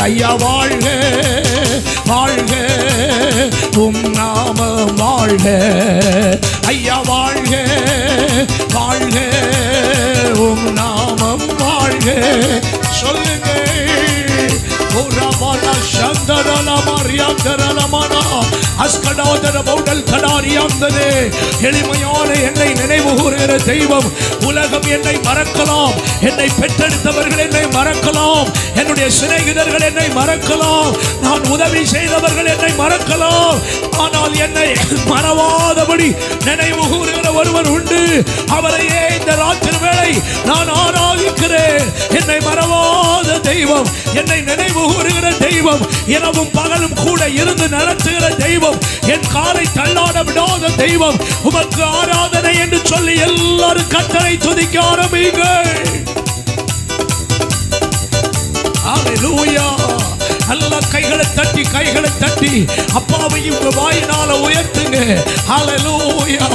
ஐயா வாழ்க வாழ்க உம் நாமம் வாழ்க ஐயா வாழ்க வாழ்க உம் நாமம் வாழ்க சொல்லுங்க எளிமையான என்னை நினைவு கூறுகிற தெய்வம். உலகம் என்னை மறக்கலாம், என்னை பெற்றெடுத்தவர்கள் என்னை மறக்கலாம், என்னுடைய சிநேகிதர்கள் என்னை மறக்கலாம், நான் உதவி செய்தவர்கள் என்னை மறக்கலாம், ஆனால் என்னை மறவாதபடி நினைவு கூறுகிற ஒருவர் உண்டு. அவரையே இந்த ராத்திரி வேளை நான் ஆராதிக்கிறேன். என்னை மறவாத தெய்வம், என்னை நினைவு கூறுகிற தெய்வம், இரவும் பகலும் கூட இருந்து நடத்துகிற தெய்வம், என் காலை தள்ளாட விடாத தெய்வம், உமக்கு ஆராதனை என்று சொல்லி எல்லாரும் கர்த்தரை துதிக்க ஆரம்பிங்கள். ஹல்லேலூயா. நல்ல கைகளை தட்டி கைகளை தட்டி அப்பாவை உங்க வாயினால உயர்த்துங்க. ஹல்லேலூயா.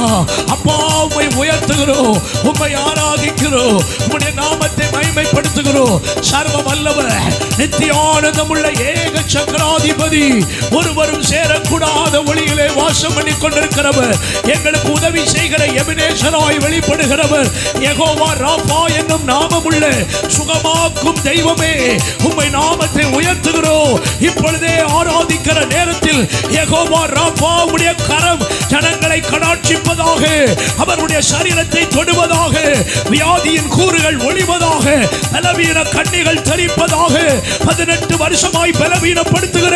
அப்பாவை உயர்த்துகிறோம், உம்மை ஆராதிக்கிறோம், உம்முடைய நாமத்தை மகிமைப்படுத்துகிறோம். சர்வ வல்லவர், நித்திய ஆனந்தமுள்ள ஏக சக்கராதிபதி, ஒருவரும் சேரக்கூடாத ஒளியிலே வாசம் பண்ணி கொண்டிருக்கிறவர், எங்களுக்கு உதவி செய்கிற எபினேசராய் வெளிப்படுகிறவர், யெகோவா ராபா என்னும் நாமமுள்ள சுகமாக்கும் தெய்வமே, உம்மை நாமத்தை உயர்த்துகிறோம். இப்பொழுதே ஆராதிக்கிற நேரத்தில் யெகோவா ராபா உடைய கரம் ஜனங்களை கடாட்சிப்பதாக, அவருடைய சரீரத்தை தொடுவதாக, வியாதியின் கூறுகள் ஒளிவதாக, பலவீன கண்ணிகள் தெரிப்பதாக. 18 வருஷமாய் பலவீனப்படுத்துகிற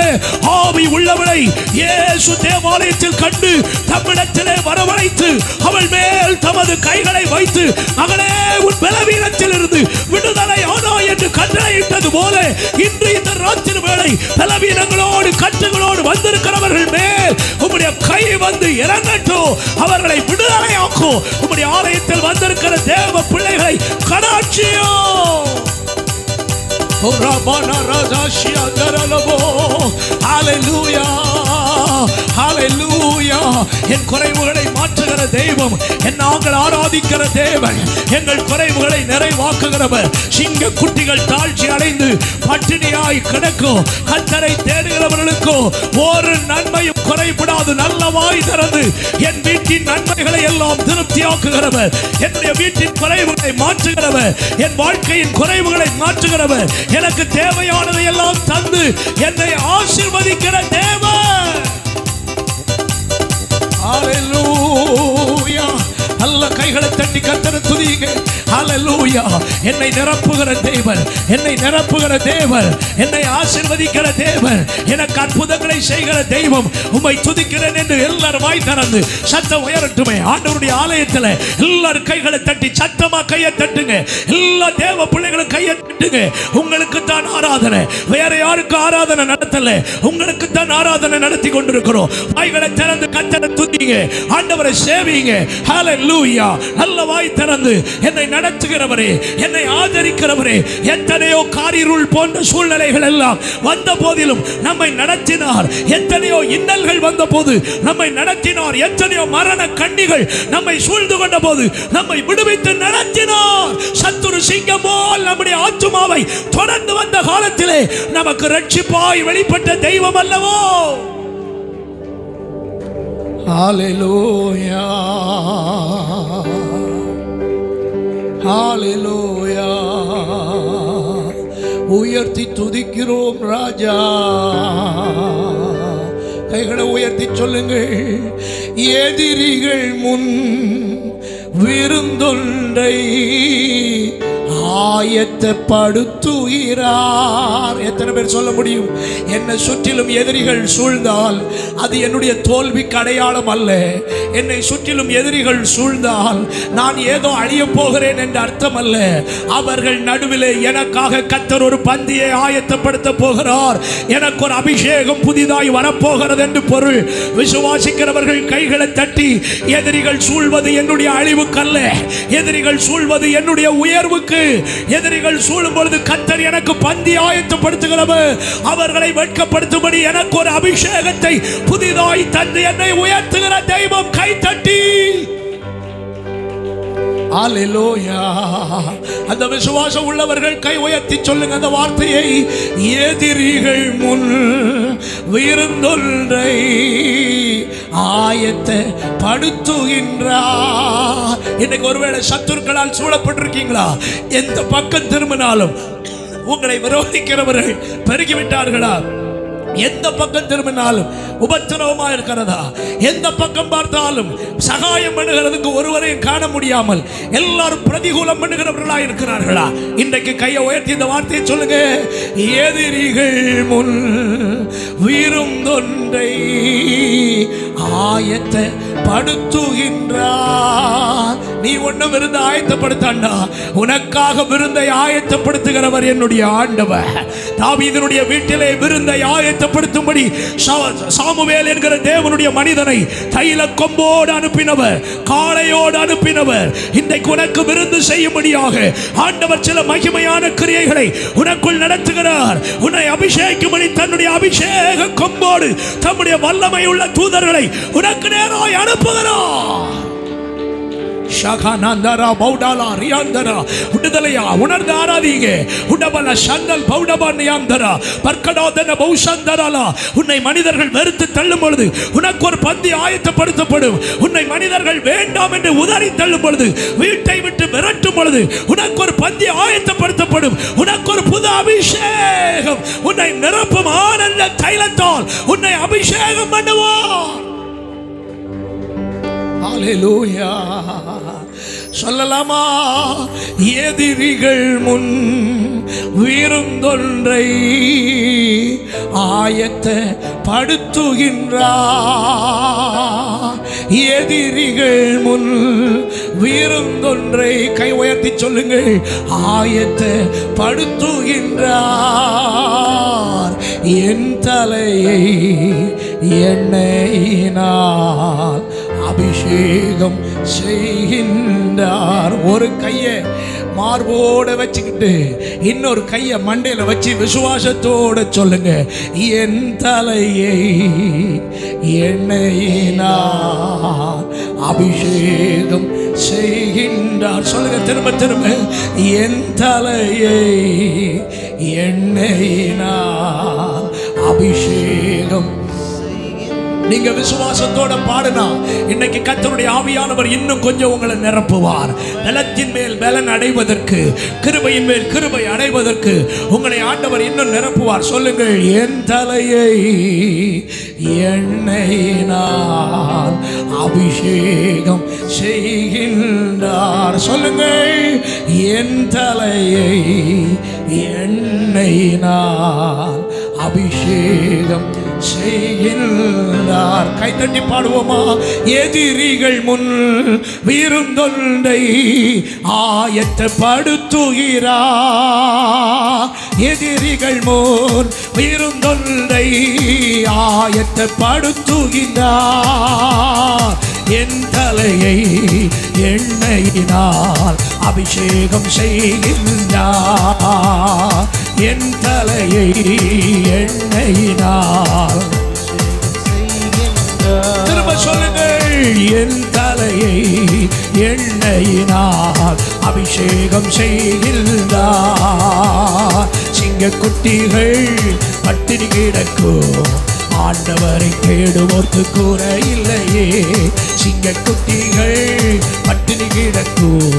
ஆவி உள்ளவளை இயேசு தேவாலயத்தில் கண்டு தம்மிடத்திலே வரவழைத்து அவள் மேல் தமது கைகளை வைத்து, மகளே உன் பலவீனத்தில் இருந்து விடுதலை ஆனா என்று கட்டளையிட்டது போல இன்று இந்த ராத்திரி வேளை பலவீனங்களோடு கட்டுகளோடு வந்திருக்கிறவர்கள் மேல் உம்முடைய கை வந்து இறங்கட்டும், அவர்களை விடுதலையாக்கும். உம்முடைய ஆலயத்தில் வந்திருக்கிற தேவ பிள்ளைகளை கடாட்சியோ. என் குறைவுகளை மாற்றுகிற தெய்வம், நாங்கள் ஆராதிக்கிற தேவன், எங்கள் குறைவுகளை நிறைவாக்குகிறவர். சிங்க குட்டிகள் தாழ்ச்சி அடைந்து பட்டினியாய் கிடக்கும் கர்த்தரை தேடுகிறவர்களுக்கோ ஒரு நன்மையும் குறைபடாது நல்ல வாய் திறந்து என் வீட்டின் நன்மைகளை எல்லாம் திருப்தியாக்குகிறவர், என்னுடைய வீட்டின் குறைவுகளை மாற்றுகிறவர், என் வாழ்க்கையின் குறைவுகளை மாற்றுகிறவர், எனக்கு தேவையானதை எல்லாம் தந்து என்னை ஆசீர்வதிக்கிற தேவன். ஹல்லேலூயா. நல்ல கைகளை தட்டி கர்த்தரை துதிங்க. ஹல்லேலூயா. என்னை நிரப்புகிற தேவன், என்னை நிரப்புகிற தேவன், என்னை ஆசீர்வதிக்கிற தேவன், எனக்கு அற்புதங்களை செய்கிற தெய்வம், உம்மை துதிக்கிறேன் என்று எல்லாரும் வாய் திறந்து சத்தம் உயரட்டுமே. ஆண்டவருடைய ஆலயத்தில் எல்லாரும் கைகளை தட்டி சத்தமா கையை தட்டுங்க. எல்லா தேவ பிள்ளைகளும் கையை தட்டுங்க. உங்களுக்கு தான் ஆராதனை, வேற யாருக்கு ஆராதனை நடத்தல, உங்களுக்கு தான் ஆராதனை நடத்தி கொண்டிருக்கிறோம். வாய்களை திறந்து கர்த்தரை துதிங்க, ஆண்டவரை சேவிங்க. ஹல்லேலூயா. நல்ல வாய் திறந்து என்னை நடத்துகிறவரே, என்னை ஆதரிக்கிறவரே, எத்தனையோ காரிருள் போன்ற சூழ்நிலைகள் எல்லாம் வந்த போதிலும் நம்மை நடத்தினார். எத்தனையோ இன்னல்கள் வந்த போது நம்மை நடத்தினார். எத்தனையோ மரண கண்ணிகள் நம்மை சூழ்ந்து கொண்ட போது நம்மை விடுவித்து நடத்தினார். சத்துரு சிங்கம் போல் நம்முடைய ஆத்துமாவை தொடர்ந்து வந்த காலத்திலே நமக்கு ரட்சிப்பாய் வெளிப்பட்ட தெய்வம் அல்லவோ. ஹல்லேலூயா. ஹல்லேலூயா. உயர்த்தி துதிக்கிறோம் ராஜா. கைகளை உயர்த்தி சொல்லுங்கள். எதிரிகள் முன் விருந்தொன்றை ஆயத்தப்படுத்துகிறார். எத்தனை பேர் சொல்ல முடியும்? என்னை சுற்றிலும் எதிரிகள் சூழ்ந்தால் அது என்னுடைய தோல்விக்கு அடையாளம் அல்ல. என்னை சுற்றிலும் எதிரிகள் சூழ்ந்தால் நான் ஏதோ அழிய போகிறேன் என்று அர்த்தம் அல்ல. அவர்கள் நடுவிலே எனக்காக கர்த்தர் ஒரு பந்தியை ஆயத்தப்படுத்த போகிறார். எனக்கு ஒரு அபிஷேகம் புதிதாய் வரப்போகிறது என்று பொருள். விசுவாசிக்கிறவர்கள் கைகளை தட்டி, எதிரிகள் சூழ்வது என்னுடைய அழிவுக்கல்ல, எதிரிகள் சூழ்வது என்னுடைய உயர்வுக்கு. எதிரிகள் சூழும் பொழுது கர்த்தர் எனக்கு பந்தி ஆயத்தப்படுத்துகிறவர். அவர்களை வெட்கப்படுத்தும்படி எனக்கு ஒரு அபிஷேகத்தை புதிதாய் தந்து என்னை உயர்த்துகிற தெய்வம். கை தட்டி ஹல்லேலூயா. அந்த விசுவாசம் உள்ளவர்கள் கை உயர்த்தி சொல்லுங்க அந்த வார்த்தையை. எதிரிகள் முன் விருந்தொன்றை ஆயத்தப்படுத்துகின்றார். இன்னைக்கு ஒருவேளை சத்துருக்களால் சூழப்பட்டிருக்கீங்களா? எந்த பக்கம் திரும்பினாலும் உங்களை விரோதிக்கிறவர்கள் பெருகிவிட்டார்களா? எந்த பக்கம் திரும்பினாலும் உபத்திரவமா இருக்கிறதா? எந்த பக்கம் பார்த்தாலும் சகாயம் பண்ணுகிறதுக்கு ஒருவரையும் காண முடியாமல் எல்லாரும் பிரதிகூலம் பண்ணுகிறவர்களா இருக்கிறார்களா? இன்றைக்கு கையை உயர்த்தி இந்த வார்த்தையை சொல்லுங்க. எதிரிகள் முன் விருந்தொன்றை ஆயத்தப்படுத்துகின்றார். நீ ஒன்னும் விருந்து ஆயத்தப்படுத்தாண்டா, உனக்காக விருந்தை ஆயத்தப்படுத்துகிறவர் என்னுடைய ஆண்டவர். தாவீதினுடைய வீட்டிலே விருந்தை ஆயத்தப்படுத்தும்படி சாமுவேல் என்கிற தேவனுடைய மனிதனை தைல கொம்போடு அனுப்பினவர், காளையோடு அனுப்பினவர். இன்றைக்கு உனக்கு விருந்து செய்யும்படியாக ஆண்டவர் சில மகிமையான கிரியைகளை உனக்குள் நடத்துகிறார். உன்னை அபிஷேகிக்கும்படி தன்னுடைய அபிஷேக கொம்போடு தம்முடைய வல்லமை உள்ள தூதர்களை உனக்கு நேராய் அனுப்புகிறார். ஷகனந்தரா பௌடாலா ரியாந்தரா விடுதலையா உணர்ந்து ஆராதிங்க. உடபல சந்தல் பௌடபா நியாந்தரா பர்கடோதன பௌஷந்தரலா. உன்னை மனிதர்கள் வெறுத்து தள்ளும் பொழுது உனக்கு ஒரு பந்தி ஆயத்தப்படுத்தப்படும். உன்னை மனிதர்கள் வேண்டாம் என்று உதறி தள்ளும் பொழுது, வீட்டை விட்டு விரட்டும் பொழுது உனக்கு ஒரு பந்தி ஆயத்தப்படுத்தப்படும். உனக்கு ஒரு புது அபிஷேகம் உன்னை நிரப்பும். ஆனந்த தைலத்தால் உன்னை அபிஷேகம் பண்ணுவார். ஹல்லேலூயா. சொல்லலாமா? எதிரிகள் முன் விருந்தொன்றை ஆயத்தப்படுத்துகின்றார். எதிரிகள் முன் விருந்தொன்றை கை உயர்த்தி சொல்லுங்கள். ஆயத்தப்படுத்துகின்றார். என் தலையை எண்ணெயினால் அபிஷேகம் செய்கின்றார். ஒரு கையை மார்போட வச்சுக்கிட்டு இன்னொரு கையை மண்டையில வச்சு விசுவாசத்தோட சொல்லுங்க. என் தலையை எண்ணெயினால் அபிஷேகம் செய்கின்றார். சொல்லுங்க திரும்ப திரும்ப. என் தலையை எண்ணெயினால் அபிஷேகம். நீங்க விசுவாசத்தோட பாடுனா இன்னைக்கு கர்த்தருடைய ஆவியானவர் இன்னும் கொஞ்சம் உங்களை நிரப்புவார். பலத்தின் மேல் பலன் அடைவதற்கு, கிருபையின் மேல் கிருபை அடைவதற்கு உங்களை ஆண்டவர் இன்னும் நிரப்புவார். சொல்லுங்கள். என் தலையை எண்ணெயினால் அபிஷேகம் செய்கின்றார். சொல்லுங்கள். என் தலையை எண்ணெயினால் அபிஷேகம் செய்கின்றார். கைத்தட்டி பாடுவோமா? எதிரிகள் முன் விருந்தொன்றை ஆயத்தப்படுத்துகிறார். எதிரிகள் முன் விருந்தொன்றை ஆயத்தப்படுத்துகிறார். என் தலையை எண்ணெயினால் அபிஷேகம் செய்கின்றார். என் தலையை எண்ணெயினால். திரும்ப சொல்லுங்கள். என் தலையை எண்ணெயினால் அபிஷேகம் செய்கின்றார். சிங்கக்குட்டிகள் பட்டினி கிடக்கும், ஆண்டவரை தேடுவோர்க்கு கூரை இல்லையே. சிங்கக்குட்டிகள் பட்டினி கிடக்கும்,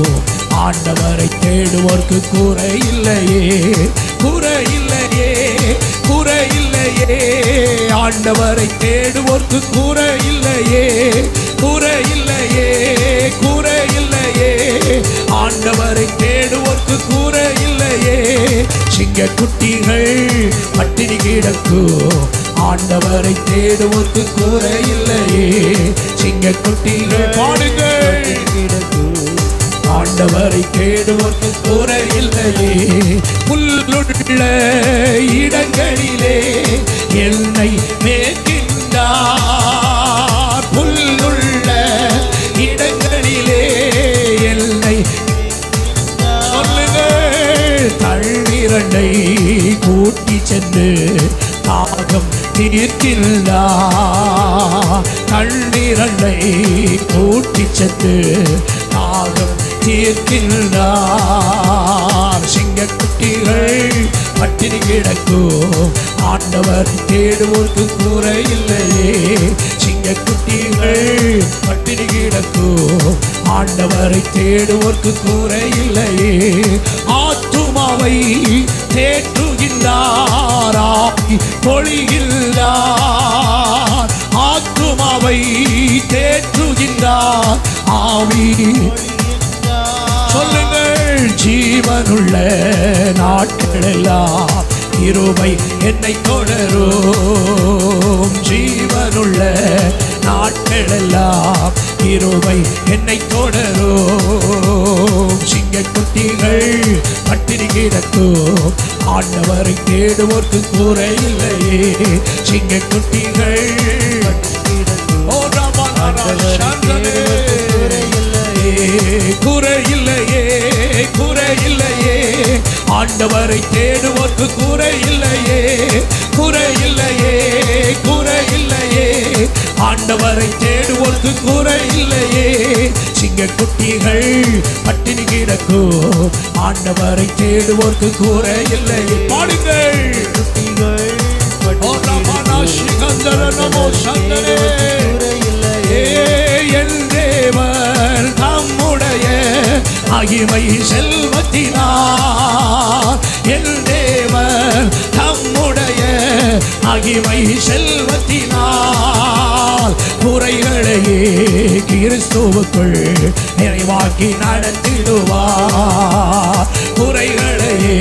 ஆண்டவரை தேடுவோர்க்கு கூரை இல்லையே. கூரை இல்லையே, கூரை இல்லையே. ஆண்டவரை தேடுவோர்க்கு கூரை இல்லையே. கூரை இல்லையே, கூரை இல்லையே. ஆண்டவரை தேடுவோர்க்கு கூரை இல்லையே. சிங்கக்குட்டிகள் பட்டினி கிடக்கும், ஆண்டவரை தேடுவோர்க்கு கூரை இல்லையே. சிங்கக்குட்டிகள் பாடுங்கள். ஆண்டவரை தேடுவோர்க்கு கூரை இல்லையே. புல்லுள்ள இடங்களிலே என்னை மேய்க்கின்றார். புல்லுள்ள இடங்களிலே என்னை. சொல்லுங்கள். தண்ணீரண்டை கூட்டி சென்று தாகம் தீர்க்கின்றார். தண்ணீரண்டை கூட்டி சென்று தாகம் தீர்க்கின்றார். சிங்கக்குட்டிகள் பட்டினி கிடக்கும், ஆண்டவர் தேடுவோர்க்கு குறை இல்லையே. சிங்கக்குட்டிகள் பட்டினி கிடக்கும், ஆண்டவரை தேடுவோர்க்கு குறை இல்லையே. ஆத்துமாவை தேற்றுகின்றாராய் பொழிகின்றார். ஆத்துமாவை தேற்றுகின்றார் ஆவி. சொல்லுங்கள், ஜீவனுள்ள நாட்களெல்லாம் கிருபை என்னை தொடரும். ஜீவனுள்ள நாட்களெல்லாம் கிருபை என்னை தொடரும். சிங்கக்குட்டிகள் பட்டினி கிடக்கும், ஆண்டவரை தேடுவோர்க்கு குறை இல்லையே. சிங்கக்குட்டிகள் குறை இல்லையே, குறை இல்லையே. ஆண்டவரை தேடுவோர்க்கு குறை இல்லையே, குறை இல்லையே, குறை இல்லையே. ஆண்டவரை தேடுவோர்க்கு குறை இல்லையே. சிங்கக்குட்டிகள் பட்டினி கிடக்கும், ஆண்டவரை தேடுவோர்க்கு குறை இல்லையே. பாடுங்கள், என் தேவன் தம்முடைய மகிமை செல்வத்தினார். என் தேவன் தம்முடைய மகிமை செல்வத்தினால் குறைகளையே கிறிஸ்துவுக்குள் நிறைவாக்கி நடத்திடுவார். குறைகளையே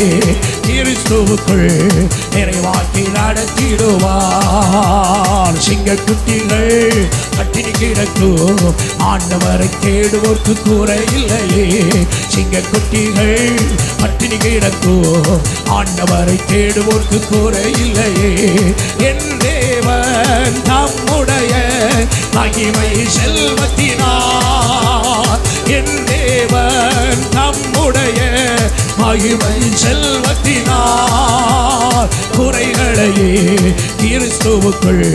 கிறிஸ்துவுக்குள் நிறைவாக்கி நடத்திடுவார். சிங்கக்குட்டிகள் பட்டினி கிடக்கும், ஆண்டவரை தேடுவோர்க்கு குறை இல்லையே. சிங்கக்குட்டிகள் பட்டினி கிடக்கும், ஆண்டவரை தேடுவோர்க்கு குறை இல்லையே. என் தேவன் தம்முடைய மகிமை செல்வத்தினார். என் தேவன் தம்முடைய மகிமை செல்வத்தினார் குறைகளையே கிறிஸ்துவுக்குள்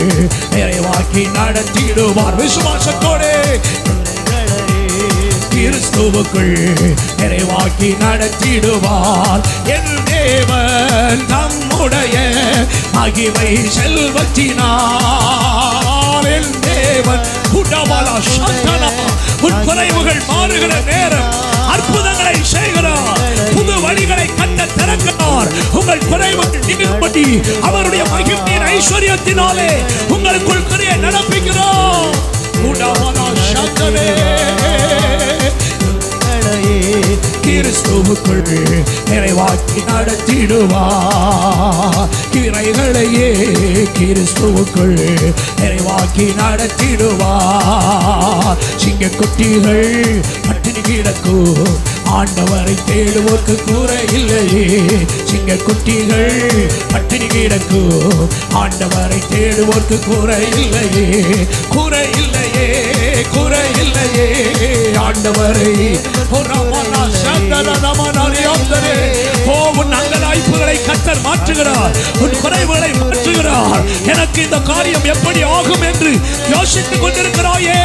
நிறைவாக்கி நடத்திடுவார். விசுவாசத்தோடு கிறிஸ்துவுக்குள் நிறைவாக்கி நடத்திடுவார். என் தேவன் தம்முடைய மகிமை செல்வத்தினார். என் தேவன் உன் குறைவுகள் மாறுகிற நேரம் அற்புதங்களை செய்கிறார். புது வழிகளை கண்ட திறக்கிறார். உங்கள் குறைவுகள் நீங்கும்படி அவருடைய மகிமையின் ஐஸ்வர்யத்தினாலே உங்களுக்குள் கிரியை நடப்பிக்கிறோம். கிறிஸ்துவுக்குள் நிறைவாக்கி நடத்திடுவார். கிரைகளையே கிறிஸ்துவுக்குள் நிறைவாக்கி நடத்திடுவார். சிங்கக்குட்டிகள் பட்டினி கிடக்கும், ஆண்டவரை தேடுவோர்க்கு குறை இல்லையே. சிங்கக்குட்டிகள் பட்டினி கிடக்கும், ஆண்டவரை தேடுவோர்க்கு குறை இல்லையே. குறை இல்லையே, குறை இல்லையே. ஆண்டவரை உன் அங்கலாய்ப்புகளை கர்த்தர் மாற்றுகிறார். உன் குறைவுகளை மாற்றுகிறார். எனக்கு இந்த காரியம் எப்படி ஆகும் என்று யோசித்துக் கொண்டிருக்கிறாயே,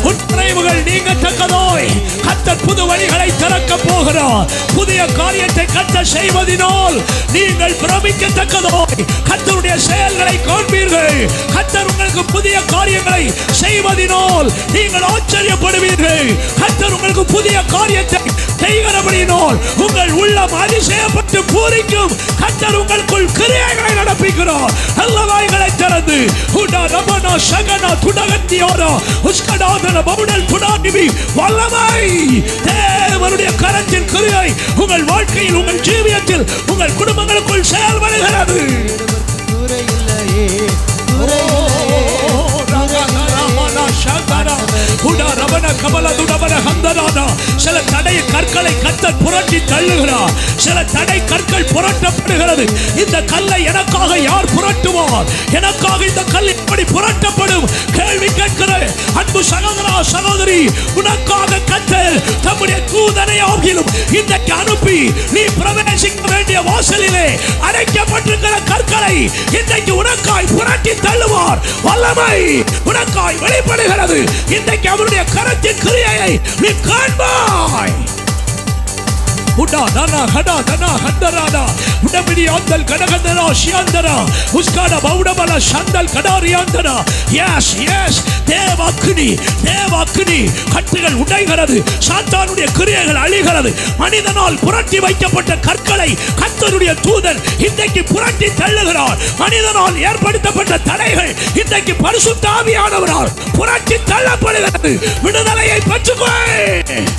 உன் குறைவுகள் நீங்கத்தக்கதாய் கர்த்தர் புது வழிகளை திறக்க போகிறார். புதிய காரியத்தை கர்த்தர் செய்வதினால் நீங்கள் பிரமிக்கத்தக்கதாய் கர்த்தருடைய செயல்களை காண்பீர்கள். கர்த்தர் உங்களுக்கு புதிய காரியங்களை செய்வதினால் நீங்கள் ஆச்சரியப்படுவீர்கள். கர்த்தர் உங்களுக்கு புதிய காரியத்தை செய்கிறபடியினால் உங்கள் உள்ளம் அதிசயப்பட்டு பூரிக்கும். கர்த்தர் உங்களுக்குள் கிரியைகளை நடப்பிக்கிறார். அல்லவாய்களை திறந்து வல்லமை தேவனுடைய கரத்தின் கிரியை உங்கள் வாழ்க்கையில், உங்கள் ஜீவியத்தில், உங்கள் குடும்பங்களுக்குள் செயல்படுகிறது. சில தடை கற்களை கர்த்தர் புரட்டி தள்ளுகிறார். சில தடை கற்கள் புரட்டப்படுகிறது. இந்த கல்லை எனக்காக யார் புரட்டுவார்? எனக்காக இந்த கல் எப்படி புரட்டப்படும்? கேள்வி கேட்கிற அன்பு சகோதரா சகோதரி, உனக்காக கர்த்தர் தம்முடைய தூதனை ஆகிலும் இன்றைக்கு அனுப்பி நீ பிரவேசிக்க வேண்டிய வாசலிலே அடைக்கப்பட்டிருக்கிற கற்களை இன்றைக்கு உனக்காய் புரட்டி தள்ளுவார். வல்லமை உனக்காய் வெளிப்படுகிறது. இன்றைக்கு அவருடைய கரத்தின் கிரியையை நீ காண்பாய். உடா தனா ஹடா தனா ஹண்டராடா உடபிடி ஆந்தல் கடகதரா ஷியாந்தரா உஸ்காட பௌடபல சந்தல் கடாரியாந்தரா. எஸ் எஸ் தேவாக்கினி தேவாக்கினி. கட்டுகள் உடைகிறது, சாத்தானுடைய கிரியைகள் அழிகிறது. மனிதனால் புரட்டி வைக்கப்பட்ட கற்களை கர்த்தருடைய தூதன் இன்றைக்கு புரட்டி தள்ளுகிறார். மனிதனால் ஏற்படுத்தப்பட்ட தடைகள் இன்றைக்கு பரிசுத்த ஆவியானவரால் புரட்டி தள்ளப்படுகிறது. விடுதலையை பெற்றுக்கொள்.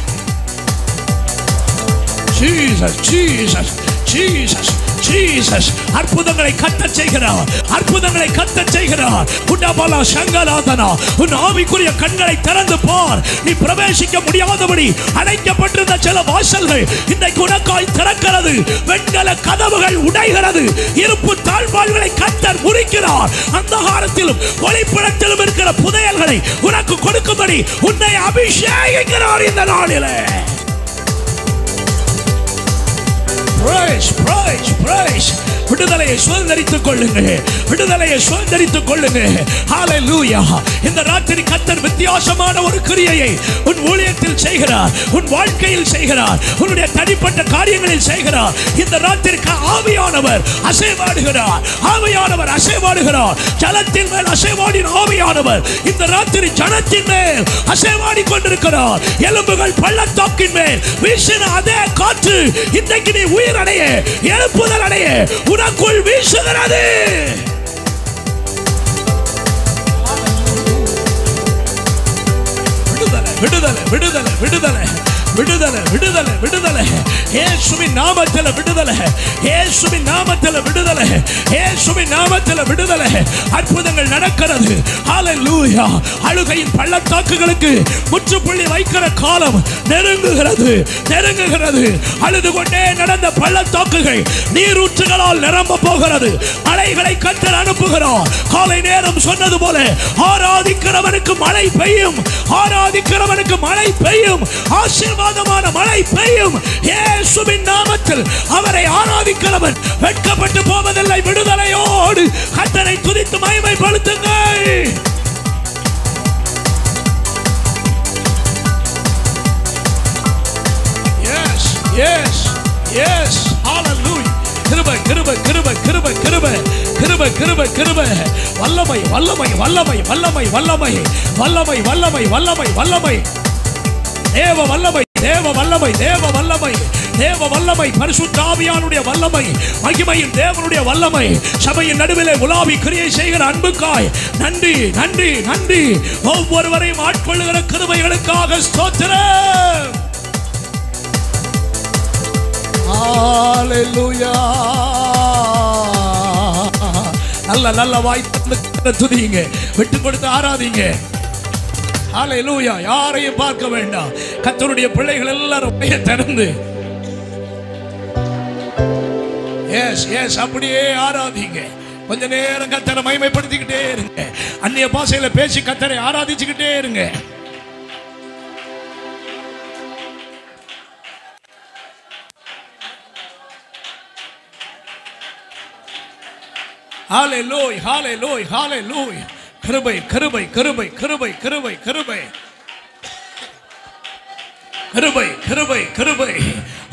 Jesus, Jesus, Jesus, Jesus. அற்புதங்களை கட்டச் செய்கிறார், அற்புதங்களை கட்டச் செய்கிறார். உடபல சங்கராதனா. உன் ஆவிக்குரிய கண்களை திறந்து பார். நீ பிரவேசிக்க முடியாதபடி அடைக்கப்பட்டிருந்த சில வாசல்கள் இன்றைக்கு உனக்காய் திறக்கிறது. வெண்கல கதவுகள் உடைகிறது. இருப்பு தாழ்வாள்களை கர்த்தர் முறிக்கிறார். அந்தகாரத்திலும் ஒளிப்படத்திலும் இருக்கிற புதையல்களை உனக்கு கொடுக்கும்படி உன்னை அபிஷேகிக்கிறார் இந்த நாளிலே. Praise, praise, praise. விடுதலையை சுதந்தரித்துக் கொள்ளுங்கள், விடுதலையை சுதந்தரித்துக் கொள்ளுங்கள். ஹalleluya. இந்த ராத்திரி கர்த்தர் வித்தியாசமான ஒரு கிரியையை உன் ஊழியத்தில் செய்கிறார், உன் வாழ்க்கையில் செய்கிறார், உன்னுடைய தனிப்பட்ட காரியங்களில் செய்கிறார். இந்த ராத்திரி ஆவியானவர் அசைவாடுகிறார், ஆவியானவர் அசைவாடுகிறார். ஜலத்தின் மேல் அசைவாடின ஆவியானவர் இந்த ராத்திரி ஜனத்தின் மேல் அசைவாடி கொண்டிருக்கிறார். எலும்புகள் பள்ளத்தாக்கின் மேல் வீசின அதே காற்று இன்றைக்கு நீ உயிர் அடைய, எழுப்புதல் அடைய உனக்குள் வீசுகிறது. விடுதலை விடுதலை விடுதலை விடுதலை விடுதலை விடுதலை விடுதலை. இயேசுவின் நாமத்தில் விடுதலை, இயேசுவின் நாமத்தில் விடுதலை, இயேசுவின் நாமத்தில் விடுதலை. அற்புதங்கள் நடக்கிறது. ஹalleluya. அழுகையின் பள்ளத்தாக்குகளுக்கு முற்றுப்புள்ளி வைக்கிற காலம் நெருங்குகிறது, நெருங்குகிறது. அழுது கொண்டே நடந்த பள்ளத்தாக்குகள் நீரூற்றுகளால் நிரம்ப போகிறது. மழைகளை கர்த்தர் அனுப்புகிறார். காலை நேரம் சொன்னது போல ஆராதிக்கிறவனுக்கு மழை பெய்யும், ஆராதிக்கிறவனுக்கு மழை பெய்யும், ஆசீர்வாதமான மழை பெய்யும். இயேசுவின் நாமத்தில் அவரை ஆராதிக்கிறவன் வெட்கப்பட்டு போவதில்லை. விடுதலையோடு கர்த்தரை துதித்து மகிமைப்படுத்துங்கள். Yes, yes, yes. Hallelujah. கிருபை கிருபை கிருபை கிருபை கிருபை கிருபை கிருபை கிருபை. வல்லமை வல்லமை வல்லமை வல்லமை வல்லமை வல்லமை வல்லமை வல்லமை வல்லமை. தேவ வல்லமை தேவ வல்லமை தேவ வல்லமை தேவ வல்லமை. பரிசுத்த ஆவியானுடைய வல்லமை, மகிமையின் தேவனுடைய வல்லமை. சபையின் நடுவிலே உலாவி கிரியை செய்கிற அன்புக்காய் நன்றி நன்றி நன்றி. ஒவ்வொருவரையும் ஆட்கொள்ளுகிற கிருபைகளுக்காக ஸ்தோத்திரம். ஹalleluya. நல்ல நல்ல வாய்ப்பு துதிங்க, விட்டு கொடுத்து ஆராதிங்க. ஹalleluya. யாரையும் பார்க்க வேண்டாம். கர்த்தருடைய பிள்ளைகள் எல்லாரும் திறந்து எஸ் எஸ் அப்படியே ஆராதிங்க. கொஞ்ச நேரம் கர்த்தரை மகிமைப்படுத்திக்கிட்டே இருங்க. அந்நிய பாஷையில பேசி கர்த்தரை ஆராதிச்சுக்கிட்டே இருங்க. ஹalleluya ஹalleluya ஹalleluya. கிருபை கிருபை கிருபை கிருபை கிருபை கிருபை கிருபை கிருபை கிருபை.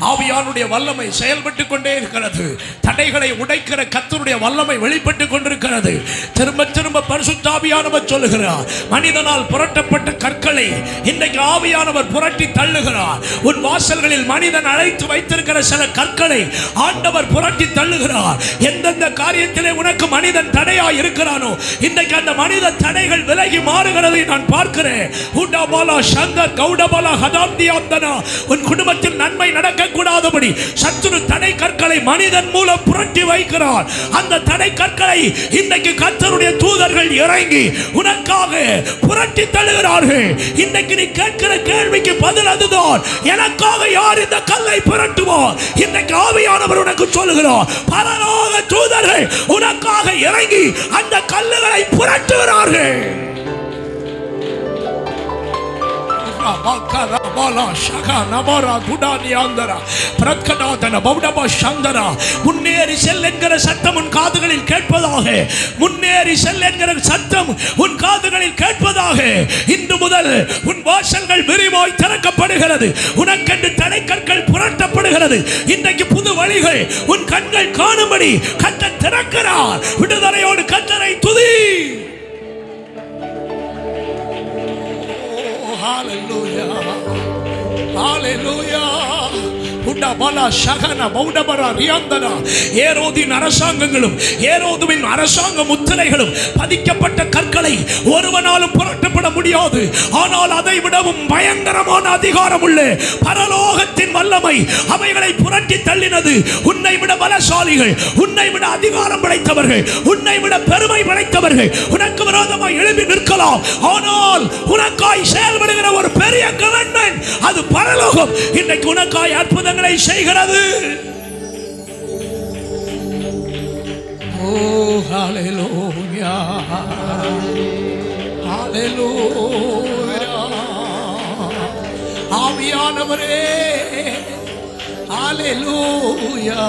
ஆவியானுடைய வல்லமை செயல்பட்டு கொண்டே இருக்கிறது. தடைகளை உடைக்கிற கர்த்தருடைய வல்லமை வெளிப்பட்டு கொண்டிருக்கிறது. திரும்ப திரும்ப பரிசுத்த ஆவியானவர் சொல்லுகிறார், மனிதனால் புரட்டப்பட்ட கற்களை இன்றைக்கு ஆவியானவர் புரட்டி தள்ளுகிறார். உன் வாசல்களில் மனிதன் அழைத்து வைத்திருக்கிற சில கற்களை ஆண்டவர் புரட்டி தள்ளுகிறார். எந்தெந்த காரியத்திலே உனக்கு மனிதன் தடையா இருக்கிறானோ இன்றைக்கு அந்த மனித தடைகள் விலகி மாறுகிறதை நான் பார்க்கிறேன். உடபாலா சங்கர் கௌடபாலா ஹதாந்தியாந்தனா. உன் குடும்பத்தில் நன்மை நடக்க கூடாதபடி சத்துரு தடை கற்களை மனிதன் மூலம் புரட்டி வைக்கிறார். அந்த தடை கற்களை இன்றைக்கு கர்த்தருடைய தூதர்கள் இறங்கி உனக்காக புரட்டி தள்ளுகிறார்கள். இன்றைக்கு நீ கேட்கிற கேள்விக்கு பதில் அதுதான், எனக்காக யார் இந்த கல்லை புரட்டுவார்? இன்றைக்கு ஆவியானவர் உனக்கு சொல்லுகிறார், பரலோக தூதர்கள் உனக்காக இறங்கி அந்த கல்லுகளை புரட்டுகிறார்கள். முன்னேறி செல் என்கிற சத்தம் உன் காதுகளில் கேட்பதாக. முன்னேறி செல் என்கிற சத்தம் உன் காதுகளில் கேட்பதாக. இன்று முதல் உன் வாசல்கள் விரிவாய் திறக்கப்படுகிறது. உனக்கென்று தடைக்கற்கள் புரட்டப்படுகிறது. இன்றைக்கு புது வழிகள் உன் கண்கள் காணும்படி கர்த்தர் திறக்கிறார். விடுதலையோடு கர்த்தரை துதி. Hallelujah. Hallelujah. ஏரோதின் அரசாங்கங்களும் ஏரோதுவின் அரசாங்க முத்திரைகளும் பதிக்கப்பட்ட கற்களை ஒருவனாலும் புரட்டப்பட முடியாது. ஆனால் அதை விடவும் பயங்கரமான அதிகாரம் உள்ள பரலோகத்தின் வல்லமை அவைகளை புரட்டி தள்ளினது. உன்னை விட பலசாலிகள், உன்னை விட அதிகாரம் படைத்தவர்கள், உன்னை விட பெருமை படைத்தவர்கள் உனக்கு விரோதமாய் எழுப்பி நிற்கலாம். ஆனால் உனக்காய் செயல்படுகிற ஒரு பெரிய கவர்மெண்ட், அது பரலோகம், இன்றைக்கு உனக்காய் அற்புதங்களை செய்கிறது. Oh, hallelujah. Hallelujah. ஆவியானவரே, hallelujah.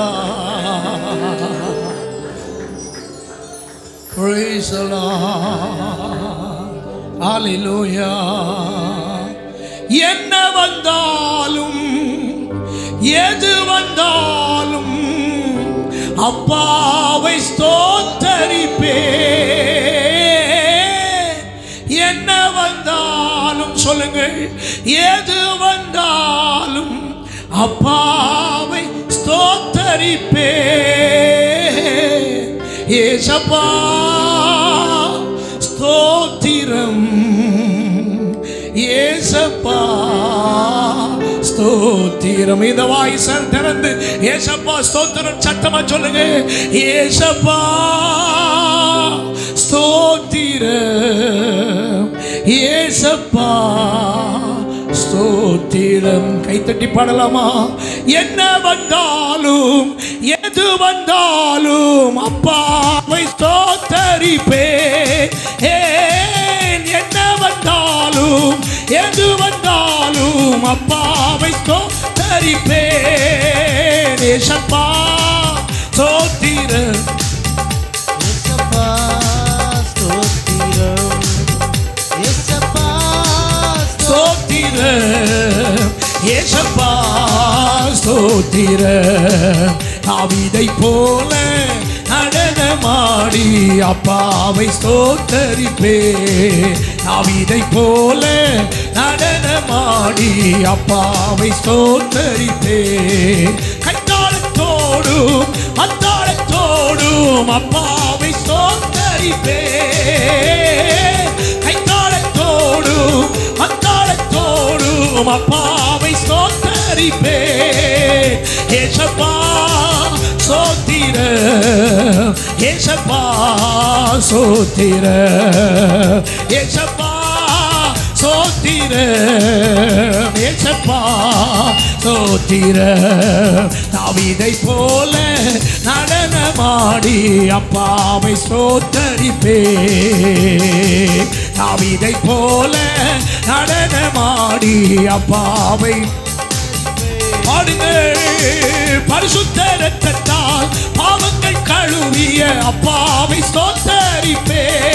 Praise the Lord. Hallelujah. என்ன வந்தாலும் எது வந்தாலும் அப்பாவை ஸ்தோத்தரிப்பே. என்ன வந்தாலும் சொல்லுங்கள், எது வந்தாலும் அப்பாவை ஸ்தோத்தரிப்பே. ஏசப்பா ஸ்தோத்திரம், ஏசப்பா ஸ்தோத்திரம். இந்த வாய்ஸை திறந்து ஏசப்பா ஸ்தோத்திரம் சத்தமா சொல்லுங்க. ஏசப்பா ஸ்தோத்திரம், ஏசப்பா ஸ்தோத்திரம். கைத்தட்டி பாடலாமா? என்ன வந்தாலும் எது வந்தாலும் அப்பாவை ஸ்தோத்தரிப்பேன். என்ன வந்தாலும் எது வந்தாலும் அப்பாவை ஸ்தோத்தரிப்பேன். ஏசப்பா ஸ்தோத்திரம், ஏசப்பா ஸ்தோத்திரம், ஏசப்பா ஸ்தோத்திரம், ஏசப்பா ஸ்தோத்திரம். தாவீதை போல நடனமாடி அப்பாவை ஸ்தோத்தரிப்பேன். தாவீதை போல நடனமாடி அப்பாவை ஸ்தோத்தரிப்பேன். கைத்தாளத்தோடும் அத்தாளத்தோடும் அப்பாவை ஸ்தோத்தரிப்பேன். கைத்தாளத்தோடும் அத்தாளத்தோடும் அப்பாவை ஸ்தோத்தரிப்பேன். ஏசப்பா ஸ்தோத்திரம், ஏசப்பா ஸ்தோத்திரம், ஏசப்பா ஸ்தோத்திரம், ஏசப்பா ஸ்தோத்திரம். தாவீதை போல நடனமாடி அப்பாவை ஸ்தோத்தரிப்பேன். தாவீதை போல நடனமாடி அப்பாவை பாடுங்கள். பரிசுத்த இரத்தத்தால் பாவங்கள் கழுவிய அப்பாவை ஸ்தோத்தரிப்பேன்.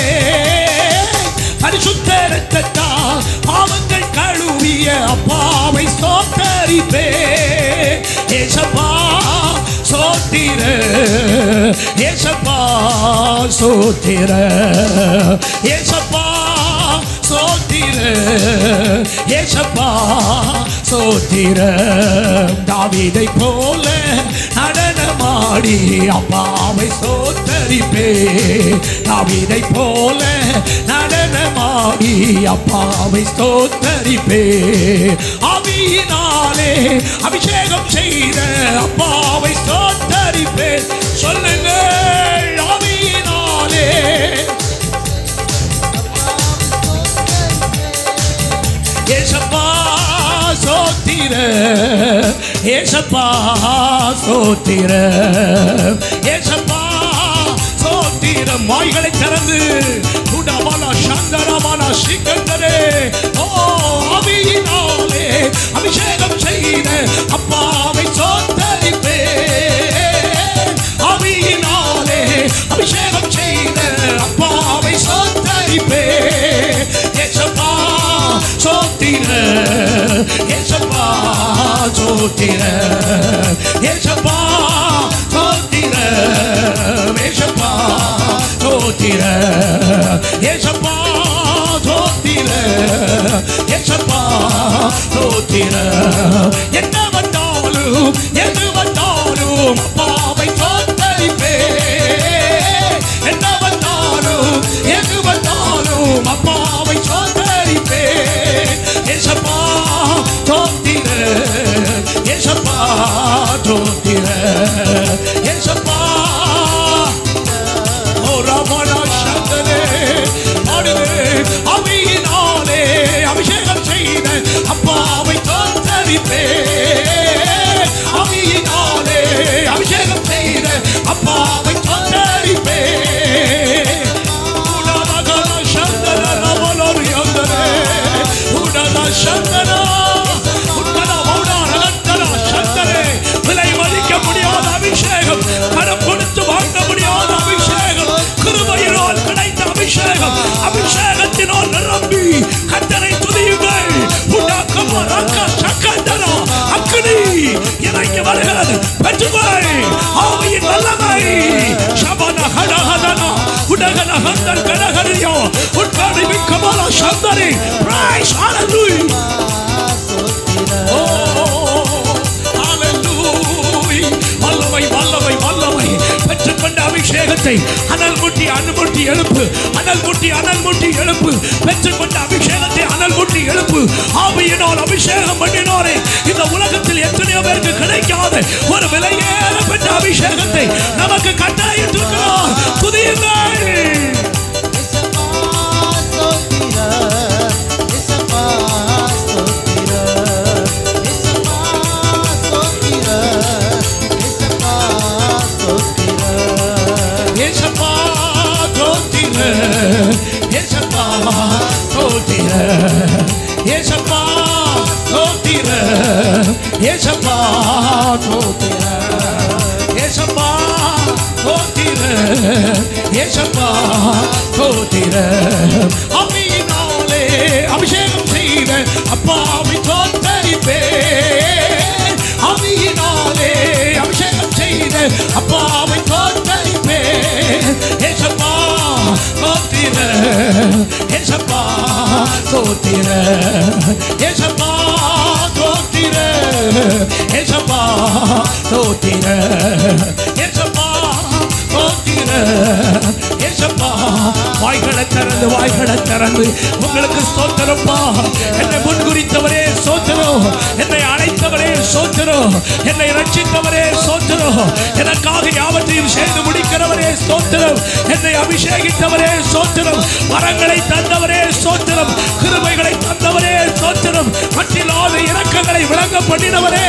பரிசுத்த இரத்தத்தால் பாவங்கள் கழுவிய அப்பாவை ஸ்தோத்தரிப்பேன். ஏசப்பா ஸ்தோத்திரம், ஏசப்பா ஸ்தோத்திரம், ஏசப்பா ஸ்தோத்திரம், ஏசப்பா ஸ்தோத்திரம். தாவீதை போல நடனமாடி அப்பாவை ஸ்தோத்தரிப்பேன். தாவீதை போல நடனமாடி அப்பாவை ஸ்தோத்தரிப்பேன். ஆவியினாலே அபிஷேகம் செய்த அப்பாவை ஸ்தோத்தரிப்பேன். சொல்லுங்கள், ஆவியினாலே ஏசப்பா ஸ்தோத்திரம், ஏசப்பா ஸ்தோத்திரம், ஏசப்பா ஸ்தோத்திரம். ஸ்தோத்திரம். வாய்களை திறந்து உடமல சந்தனமன சிக்கந்தரே ஓ ஆவியினாலே அபிஷேகம் செய்த அப்பாவை சோத்தரிப்பேன். ஆவியினாலே அபிஷேகம் செய்த அப்பாவை சோத்தரிப்பேன். ஏசப்பா சோத்திர ஏசப்பா சோத்திர ஏசப்பா சோத்திர ஏசப்பா சோத்திர ஏசப்பா சோத்திர ஏசப்பா சோத்திர. என்ன வந்தாலும் எது வந்தாலும் அப்பாவை சோத்தரிப்பேன். என்ன வந்தாலும் எது வந்தாலும் அப்பாவை சோத்தரிப்பேன். ஏசப்பா சோத்திர ஏசப்பா சோத்திர ஏசப்பா ஓ ராமனா சந்தனே பாடுவே. ஆவியினாலே அபிஷேகம் செய்த அப்பாவை சோத்தரிப்பேன். ஆவியினாலே அபிஷேகம் செய்த அப்பாவை சோத்தரிப்பேன். உடனகன சந்தன ரமலோர் யந்தனே உடன சந்தன உடன மௌனாரகந்தன சந்தனே. விலை மதிக்க முடியாத அபிஷேகம், கரம் கொடுத்து வாங்க முடியாத அபிஷேகம், கிருபையினால் கிடைத்த அபிஷேகம், அபிஷேகத்தினால் நிரம்பி கர்த்தரை துதியுங்கள். அக்கினி இறங்கி வருகிறது. பெற்றுக்கொள் ஆவியின் வல்லமை. சபன ஹடஹதனா உடகன ஹந்தர் கடகரியோ உட்காடி விக்கமல சந்தரி. பிரைஸ் ஹalleluya. ஓ ஹalleluya. வல்லமை வல்லமை வல்லமை. பெற்றுக்கொண்ட அபிஷேகத்தை அனல் முட்டி அனுமுட்டி எழுப்பு. அனல் முட்டி எழுப்பு. பெற்றுக்கொண்ட அபிஷேகத்தை அனல் முட்டி எழுப்பு. ஆவியினால் அபிஷேகம் பண்ணினோரே, இந்த உலகத்தில் எத்தனையோ பேருக்கு கிடைக்காத ஒரு விலையேறப்பட்ட அபிஷேகத்தை நமக்கு கட்டளையிட்டிருக்கிறார். துதியுங்கள். ஏசப்பா ஸ்தோத்திர ஏசப்பா ஸ்தோத்திர ஏசப்பா ஸ்தோத்திர ஏசப்பா ஸ்தோத்திர ஏசப்பா ஸ்தோத்திர. ஆவியினாலே அபிஷேகம் செய்த அப்பாவை சோத்தரிப்பேன். ஆவியினாலே அபிஷேகம் செய்த அப்பாவை சோத்தரிப்பேன். ஏசப்பா ஸ்தோத்திர ஏசப்பா ஸ்தோத்திர ஏசப்பா ஸ்தோத்திர ஏசப்பா ஸ்தோத்திர ஏசப்பா ஸ்தோத்திர ஏசப்பா. வாய்களை திறந்து உங்களுக்கு ஸ்தோத்திரப்பா. என்னை முன்குறித்தவரே ஸ்தோத்திரம். என்னை அழைத்தவரே ஸ்தோத்திரம். என்னை ரட்சித்தவரே ஸ்தோத்திரம். எனக்காக யாவற்றையும் செய்து முடிக்கிறவரே ஸ்தோத்திரம். என்னை அபிஷேகித்தவரே ஸ்தோத்திரம். வரங்களை தந்தவரே ஸ்தோத்திரம். கிருபைகளை தந்தவரே ஸ்தோத்திரம். மற்றில்லாத இரக்கங்களை விளங்க பண்ணினவரே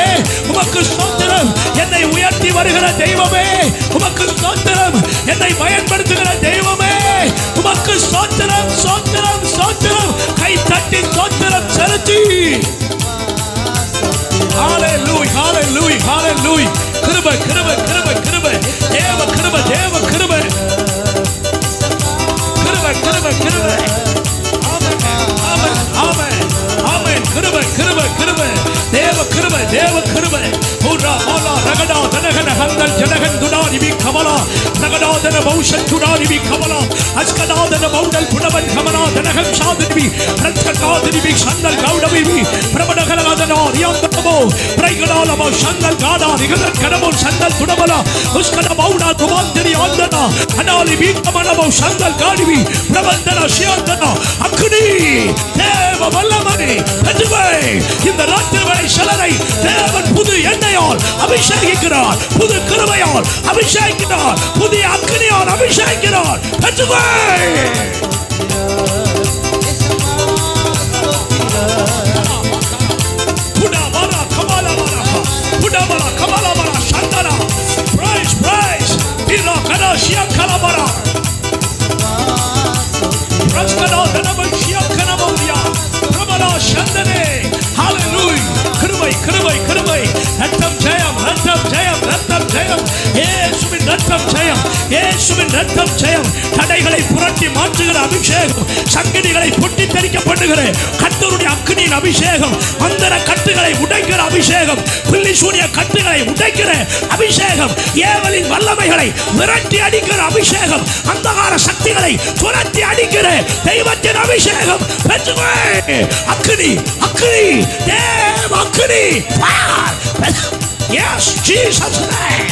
உமக்கு ஸ்தோத்திரம். என்னை உயர்த்தி வருகிற தெய்வமே உமக்கு ஸ்தோத்திரம். என்னை பயன்படுத்துகிற தெய்வமே உமக்கு ஸ்தோத்திரம் ஸ்தோத்திரம் ஸ்தோத்திரம். கை தட்டி ஸ்தோத்திரம் செலுத்தி. ஹalleluya ஹalleluya ஹalleluya. கிருபை கிருபை கிருபை கிருபை. தேவ கிருபை தேவ கிருபை. கிருபை கிருபை கிருபை. ஆமென் ஆமென் ஆமென் ஆமென். கிருபை கிருபை கிருபை. தேவ கிருபை தேவ கிருபை. பூரா மாலா ரகடா தனகன ஹந்தல் ஜனகன் துடாரி பி கமலா ரகடா தன பௌஷன் துடாரி பி கமலா அஸ்கடா தன பௌடல் புனவன் கமலா தனகம் சாதினி பி ரத்கடாதினி பி சந்தல் கௌடவி பி பிரபடகலதனா ரியாந்தமோ பிரைகடாலமோ சந்தல் காடா நிகதன் கடமோ சந்தல் துடமலா உஸ்கட பௌடா துமாந்திரி ஆந்தனா அனாலி பி கமலமோ சந்தல் காடிவி பிரபந்தன சியாந்தனா. அக்னி தேவ வல்லமனே பெற்றுவை. இந்த ராத்திரி வேளை சிலரை தேவன் புது எண்ணெயால் அபிஷேகிக்கிறார். புது கிருபையால் அபிஷேகிக்கிறார். புதிய அக்னியால் அபிஷேகிக்கிறார். பெற்றுவை. புடமலா கமலமலா புடமலா கமலமலா சந்தனா. Praise praise. பிரா கடாஷியா கலமலா இயேசுவின் இரத்தம் ஜெயம். தடைகளை புரட்டி மாற்றுகிற அபிஷேகம், சங்கிலிகளை பொட்டி தரிக்க பண்ணுகிற கர்த்தருடைய அக்கினியின் அபிஷேகம், மந்திர கட்டுகளை உடைக்கிற அபிஷேகம், பில்லிசூனிய கட்டுகளை உடைக்கிற அபிஷேகம், ஏவலின் வல்லமைகளை விரட்டி அடிக்கிற அபிஷேகம், அந்தகார சக்திகளை துரத்தி அடிக்கிற தெய்வத்தின் அபிஷேகம். அக்கினி அக்கினி தேவ அக்கினி. Yes, Jesus name.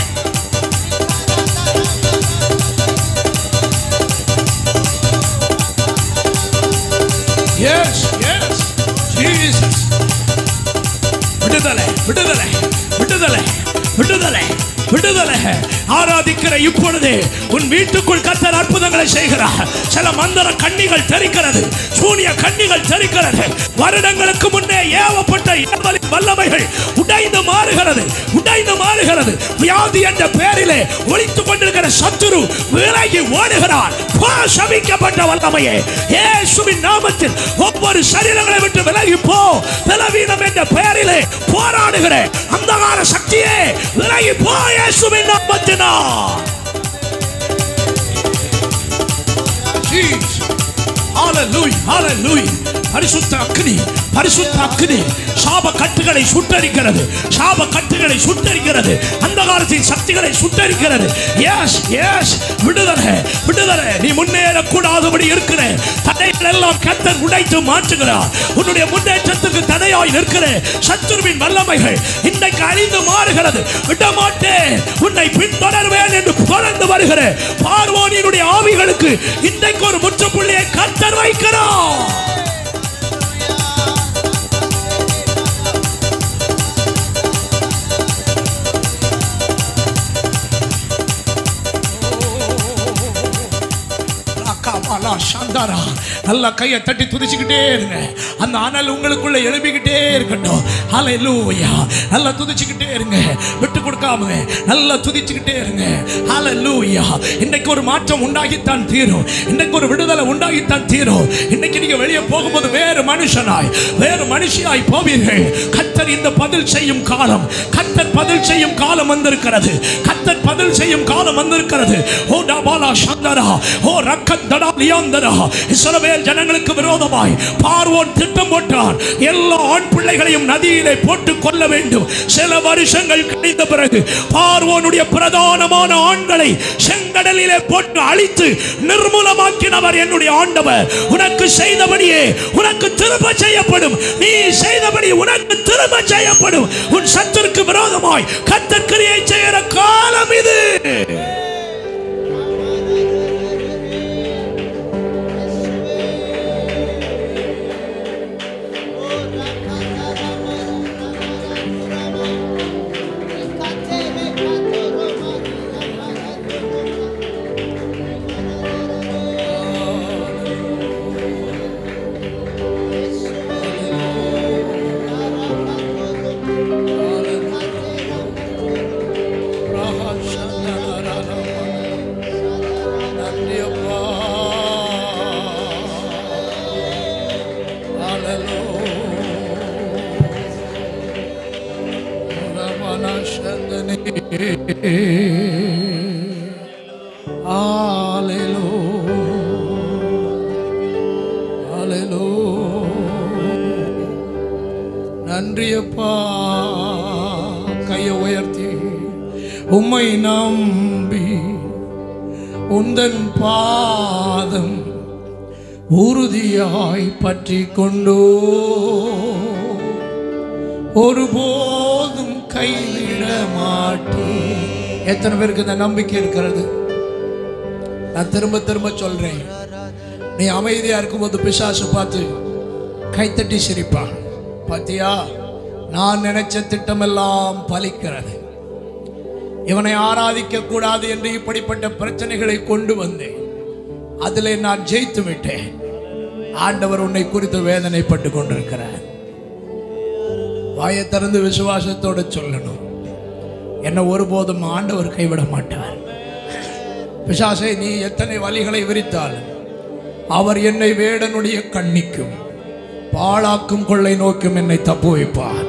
Yes, yes, Jesus. விடுதலை விடுதலை விடுதலை விடுதலை விடுதலை. ஆராதிக்கிற இப்பொழுது உன் வீட்டுக்குள் கர்த்தர் அற்புதங்களை செய்கிறார். சில மந்திர கண்ணிகள் தெரிக்கிறது, சூனிய கண்ணிகள் தெரிக்கிறது. வருடங்களுக்கு முன்னே ஏவப்பட்ட ஏவலின் வல்லமைகள் உடைந்து மாறுகிறது, உடைந்து மாறுகிறது. வியாதி என்ற பெயரிலே ஒளித்துக் கொண்டிருக்கிற சத்துரு விலகி ஓடுகிறார். சபிக்கப்பட்ட வல்லமையே இயேசுவின் நாமத்தில் ஒவ்வொரு சரீரங்களை விட்டு விலகி போ. பலவீனம் என்ற பெயரிலே போராடுகிற அந்தகார சக்தியே விலகி போ இயேசுவின் நாமத்தினால். ஹalleluya ஹalleluya. பரிசுத்த அக்கினி, பரிசுத்த அக்கினி சாப கட்டுகளை சுட்டரிக்கிறது, சாப கட்டுகளை சுட்டரிக்கிறது, அந்தகாரத்தின் சக்திகளை சுட்டரிக்கிறது. எஸ் எஸ் விடுதலை விடுதலை. நீ முன்னேற கூடாதபடி இருக்கிற தடைகள் எல்லாம் கர்த்தர் உடைத்து மாற்றுகிறார். உன்னுடைய முன்னேற்றத்துக்கு தடையாய் நிற்கிற சத்துருவின் வல்லமைகள் இன்றைக்கு அழிந்து மாறுகிறது. விடமாட்டேன், உன்னை பின்தொடர்வேன் என்று புகழ்ந்து வருகிற பார்வோனினுடைய ஆவிகளுக்கு இன்றைக்கு ஒரு முற்றுப்புள்ளியை கர்த்தர் வைக்கிறார். நல்ல கையை தட்டி துதிச்சுக்கிட்டே இருங்க. அந்த அனல் உங்களுக்குள்ள எழுப்பிக்கிட்டே இருக்கட்டும். ஹalleluya. நல்லா துதிச்சுக்கிட்டே இருங்க, விட்டு கொடுக்காம நல்லா துதிச்சுக்கிட்டே இருங்க. ஹalleluya. இன்னைக்கு ஒரு மாற்றம் உண்டாகித்தான் தீரும். இன்னைக்கு ஒரு விடுதலை உண்டாகித்தான் தீரும். இன்னைக்கு நீங்க வெளியே போகும்போது வேறு மனுஷனாய், வேறு மனுஷியாய் போவீர்கள். கர்த்தர் இந்த பதில் செய்யும் காலம், கர்த்தர் பதில் செய்யும் காலம் வந்திருக்கிறது. கர்த்தர் பதில் செய்யும் காலம் வந்திருக்கிறது. ஓ டபாலா சந்தரா, ஓ ரக்கத்தடா லியாந்தரா. இஸ்ரவேல் ஜனங்களுக்கு விரோதமாய் பார்வோன் திட்டம் போட்டான். எல்லா ஆண் பிள்ளைகளையும் நதியிலே போட்டு கொல்ல வேண்டும். சில வருஷங்கள் கழிந்த பிறகு பார்வோனுடைய பிரதானமான ஆண்களை செங்கடலிலே போட்டு அழித்து நிர்மூலமாக்கினவர் என்னுடைய ஆண்டவர். உனக்கு செய்தபடியே உனக்கு திரும்ப செய்யப்படும். நீ செய்தபடி உனக்கு திரும்ப செய்யப்படும். உன் சத்துருக்கு விரோதமாய் கர்த்தர் கிரியை செய்கிற காலம் இது. நன்றியப்பா. கையை உயர்த்தி உம்மை நம்பி உந்தன் பாதம் உறுதியாய் பற்றி கொண்டோ ஒருபோதும் கைவிட மாட்டேன். எத்தனை பேருக்கு இந்த நம்பிக்கை இருக்கிறது? நான் திரும்ப திரும்ப சொல்றேன், நீ அமைதியா இருக்கும்போது பிசாசு பார்த்து கைத்தட்டி சிரிப்பான். பாத்தியா, நான் நினைச்ச திட்டமெல்லாம் பலிக்கிறது. இவனை ஆராதிக்க கூடாது என்று இப்படிப்பட்ட பிரச்சனைகளை கொண்டு வந்தேன், அதிலே நான் ஜெயித்து விட்டேன். ஆண்டவர் உன்னை குறித்து வேதனைப்பட்டு கொண்டிருக்கிறார். வாயை திறந்து விசுவாசத்தோடு சொல்லணும், என்னை ஒருபோதும் ஆண்டவர் கைவிட மாட்டார். பிசாசே, நீ எத்தனை வலிகளை விரித்தால் அவர் என்னை வேடனுடைய கண்ணிக்கும் பாழாக்கும் கொள்ளை நோக்கும் என்னை தப்பு வைப்பார்.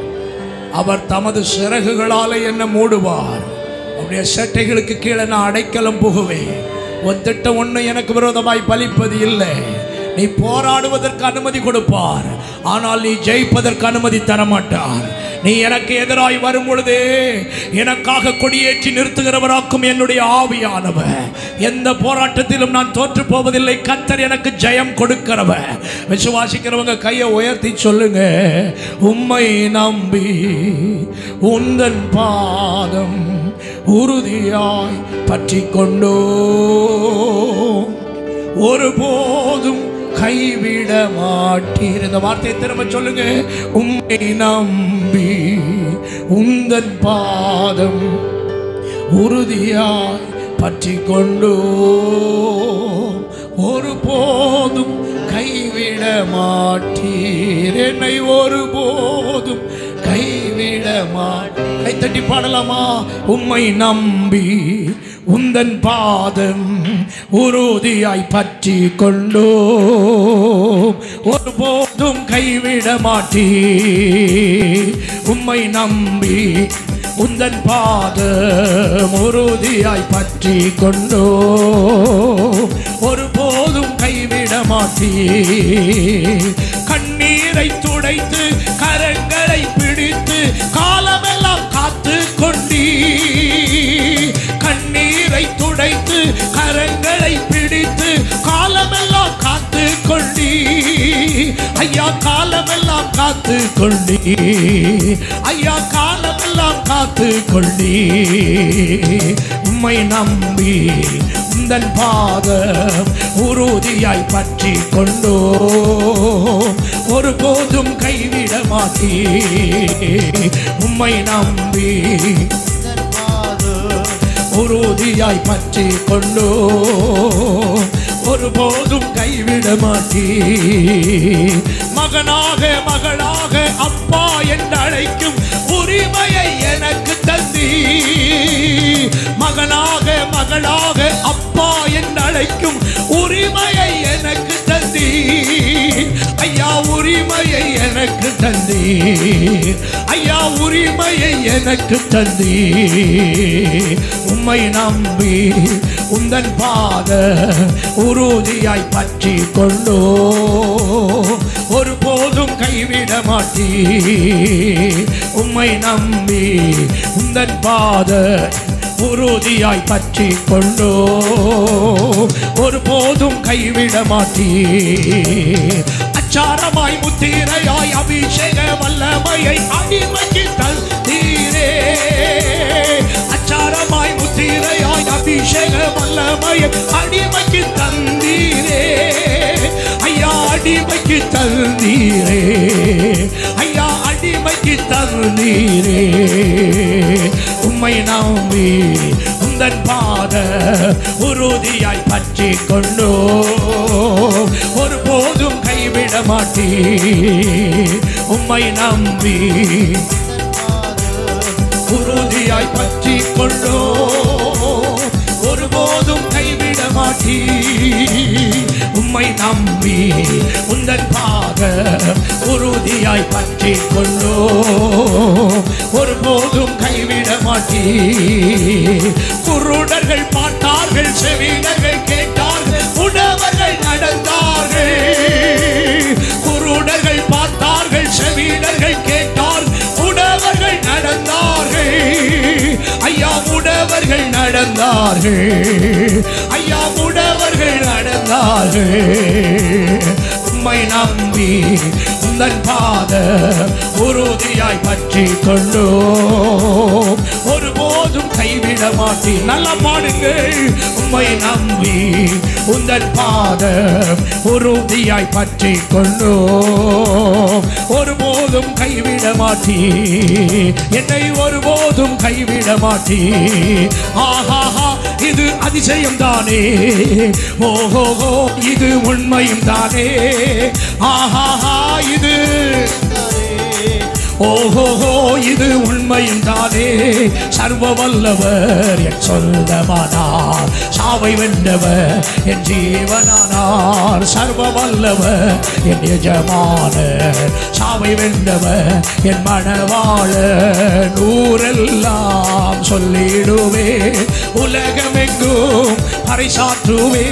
அவர் தமது சிறகுகளாலே என்னை மூடுவார். உன்னுடைய சட்டைகளுக்கு கீழே நான் அடைக்கலம் புகுவேன். உன் திட்டம் ஒன்று எனக்கு விரோதமாய் பலிப்பது இல்லை. நீ போராடுவதற்கு அனுமதி கொடுப்பார், ஆனால் நீ ஜெயிப்பதற்கு அனுமதி தரமாட்டார். நீ எனக்கு எதிராய் வரும் பொழுதே எனக்காக கொடியேற்றி நிறுத்துகிறவராக்கும் என்னுடைய ஆவியானவர். எந்த போராட்டத்திலும் நான் தோற்று போவதில்லை. கர்த்தர் எனக்கு ஜெயம் கொடுக்கிறவர். விசுவாசிக்கிறவங்க கையை உயர்த்தி சொல்லுங்க, உம்மை நம்பி உந்தன் பாதம் உறுதியாய் பற்றி கொண்டோ, ஒருபோதும் கைவிட மாட்டீர். இந்த வார்த்தையை திரும்ப சொல்லுங்க, உம்மை நம்பி உந்தன் பாதம் உறுதியாய் பற்றி கொண்டோ, ஒருபோதும் கைவிட மாட்டீர். என்னை ஒருபோதும் கைவிட மாட்டீர். கை தட்டி பாடலாமா? உம்மை நம்பி உந்தன் பாதம் உறுதியாய் பற்றி கொண்டோ, ஒருபோதும் கைவிட மாட்டீர். உம்மை நம்பி உந்தன் பாதம் உறுதியாய் பற்றி கொண்டோ, ஒருபோதும் கைவிட மாட்டீர். கண்ணீரை துடைத்து கரங்களை பிடித்து காலமெல்லாம் காத்து கொண்டீர். கண்ணீரை துடைத்து கரங்களை பிடித்து காலமெல்லாம் காத்து கொண்டீர். ஐயா காலமெல்லாம் காத்து கொண்டீர். ஐயா காலமெல்லாம் காத்து கொண்டீர். உம்மை நம்பி உந்தன் பாதம் உறுதியாய் பற்றி கொண்டோ, ஒருபோதும் கைவிட மாட்டீர். உம்மை நம்பி உறுதியாய் பற்றி கொண்டோ, ஒருபோதும் கைவிட மாட்டீர். மகனாக மகளாக அப்பா என்று அழைக்கும் உரிமையை எனக்கு தந்தீர். மகனாக மகளாக அப்பா என்று அழைக்கும் உரிமையை எனக்கு தந்தீர். ஐயா உரிமையை எனக்கு தந்தீர். ஐயா உரிமையை எனக்கு தந்தீர். உம்மை நம்பி உந்தன் பாத உறுதியாய் பற்றி கொண்டோ, ஒருபோதும் கைவிட மாட்டீர். உம்மை நம்பி உந்தன் பாத உறுதியாய் பற்றி கொண்டோ, ஒருபோதும் கைவிட மாட்டீர். அச்சாரமாய் முத்திரையாய் அபிஷேக வல்லமையை அடிமைக்கு தந்தீரே. அச்சாரமாய் முத்திரையாய் அபிஷேக வல்லமையை அடிமைக்கு தந்தீரே. ஐயா அடிமைக்கு தந்தீரே. ஐயா அடிமைக்கு தந்தீரே. உம்மை நம்பி உந்தன் பாத உறுதியாய் பற்றி கொண்டோ, ஒருபோதும் கைவிட மாட்டீர். உம்மை நம்பி உறுதியாய் பற்றி கொண்டோ, ஒருபோதும் கைவிட மாட்டீர். உம்மை நம்பி உந்தன் பாத உறுதியாய் பற்றி கொண்டோ, ஒருபோதும் கைவிட மாட்டீர். குருடர்கள் பார்த்தார்கள், செவிடர்கள் கேட்டார்கள், உடவர்கள் நடந்தார்கள். குருடர்கள் பார்த்தார்கள், செவிடர்கள் கேட்டார்கள், உடவர்கள் நடந்தார்கள். ஐயா உடவர்கள் நடந்தார்கள். ஐயா உடவர்கள் நடந்தார்கள். உம்மை நம்பி உந்தன் பாத உறுதியாய் பற்றி கொண்டோ, ஒருபோதும் கைவிட மாட்டீர். நல்லா பாடுங்கள். உம்மை நம்பி உந்தன் பாத உறுதியாய் பற்றி கொண்டோ, ஒருபோதும் கைவிட மாட்டீர். என்னை ஒருபோதும் கைவிட மாட்டீர். ஆஹாஹா இது அதிசயம் தானே. ஓஹோஹோ இது உண்மையும் தானே. ஆஹாஹா இது ஓஹோ இது உண்மையும் தானே, சர்வ வல்லவர் என் சொந்தமானார், சாவை வென்றவர் என் ஜீவனானார், சர்வ வல்லவர் என் எஜமானர், சாவை வென்றவர் என் மணவாளர். ஊரெல்லாம் சொல்லிடுவே, உலகமெங்கும் பறைசாற்றுவே,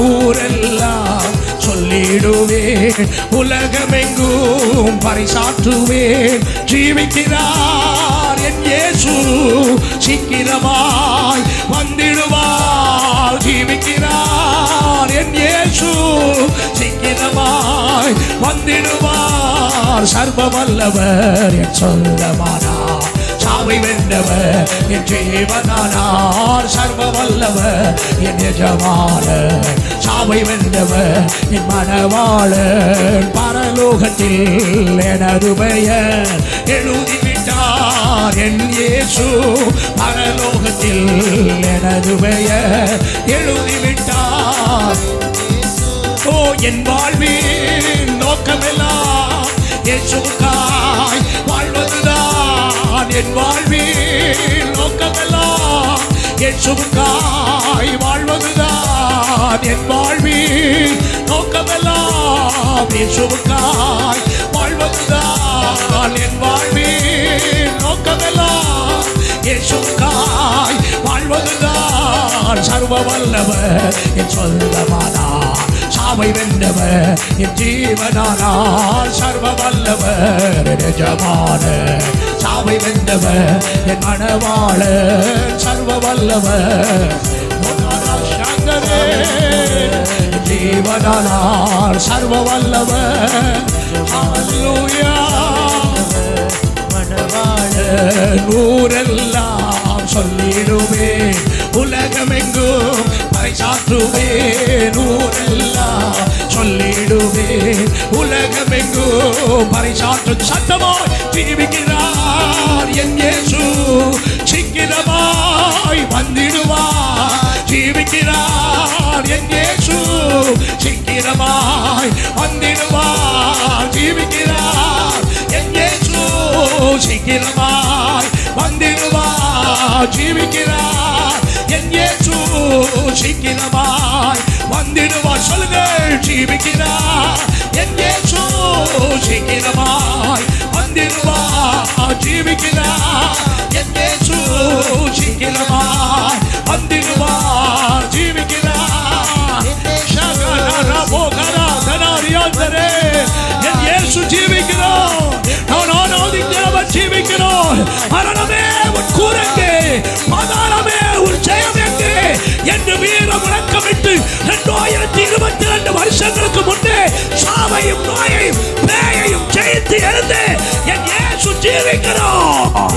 ஊரெல்லாம் சொல்லிடுவேன், உலகமெங்கும் பறைசாற்றுவேன். ஜீவிக்கிறார் என் இயேசு, சீக்கிரமாய் வந்திடுவார். ஜீவிக்கிறார் என் இயேசு, சீக்கிரமாய் வந்திடுவார். சர்வ வல்லவர் என் சொந்தமானார், சாவை வென்றவர் என் ஜீவனானார், சர்வ வல்லவர் என் எஜமானர், சாவை வென்றவர் என் மணவாளன். பரலோகத்தில் எனது பெயர் எழுதிவிட்டார் என் இயேசு, பரலோகத்தில் எனது பெயர் எழுதிவிட்டார். ஓ என் வாழ்வின் நோக்கமெல்லாம் இயேசுவுக்காய் வாழ்வதுதான், என் வாழ்வின் நோக்கமெல்லாம் இயேசுவுக்காய் வாழ்வதுதான், என் வாழ்வின் நோக்கமெல்லாம் இயேசுவுக்காய் வாழ்வதுதான், என் வாழ்வின் நோக்கமெல்லாம் இயேசுவுக்காய் வாழ்வதுதான். சர்வ வல்லவர் என் சொந்தமானார், சாவை வென்றவர் என் ஜீவனானார், சர்வ வல்லவர் என் எஜமானர், சாவை வென்றவர் என் மணவாளர், சர்வ வல்லவர் சங்கரே ஜீவனானார், சர்வ வல்லவர். ஹல்லேலூயா மணவாளர். ஊரெல்லாம் சொல்லிடுவேன், உலகமெங்கும் பறைசாற்றுவேன், ஊரெல்லாம் சொல்லிடுவேன், உலகமெங்கும் பறைசாற்று. சத்தமாய் ஜீவிக்கிறார் என் இயேசு, சீக்கிரமாய் வந்திடுவார். ஜீவிக்கிறார் என் இயேசு, சீக்கிரமாய் வந்திடுவார். ஜீவிக்கிறார் என் இயேசு, சீக்கிரமாய் வந்திடுவார். ஜீவிக்கிறார் என் இயேசு, சீக்கிரமாய் வந்திடுவார். சொல்லுங்கள், ஜீவிக்கிறார் என் இயேசு, சீக்கிரமாய் வந்திடுவார். ஜீவிக்கிறார் என் இயேசு, சீக்கிரமாய் வந்திடுவார். ஜீவிக்கிறார் என் இயேசு ஜீவிக்கிறார். நான் ஆராதிக்கிறவர் ஜீவிக்கிறார். மரணமே உன் கூரங்கே, பாதாளமே உன் ஜெயம் எங்கே என்று வீர முழக்கமிட்டு 2022 வருஷங்களுக்கு முன்னே சாவையும் நோயையும் பேயையும் ஜெயித்து எழுந்து என் இயேசு ஜீவிக்கிறார்.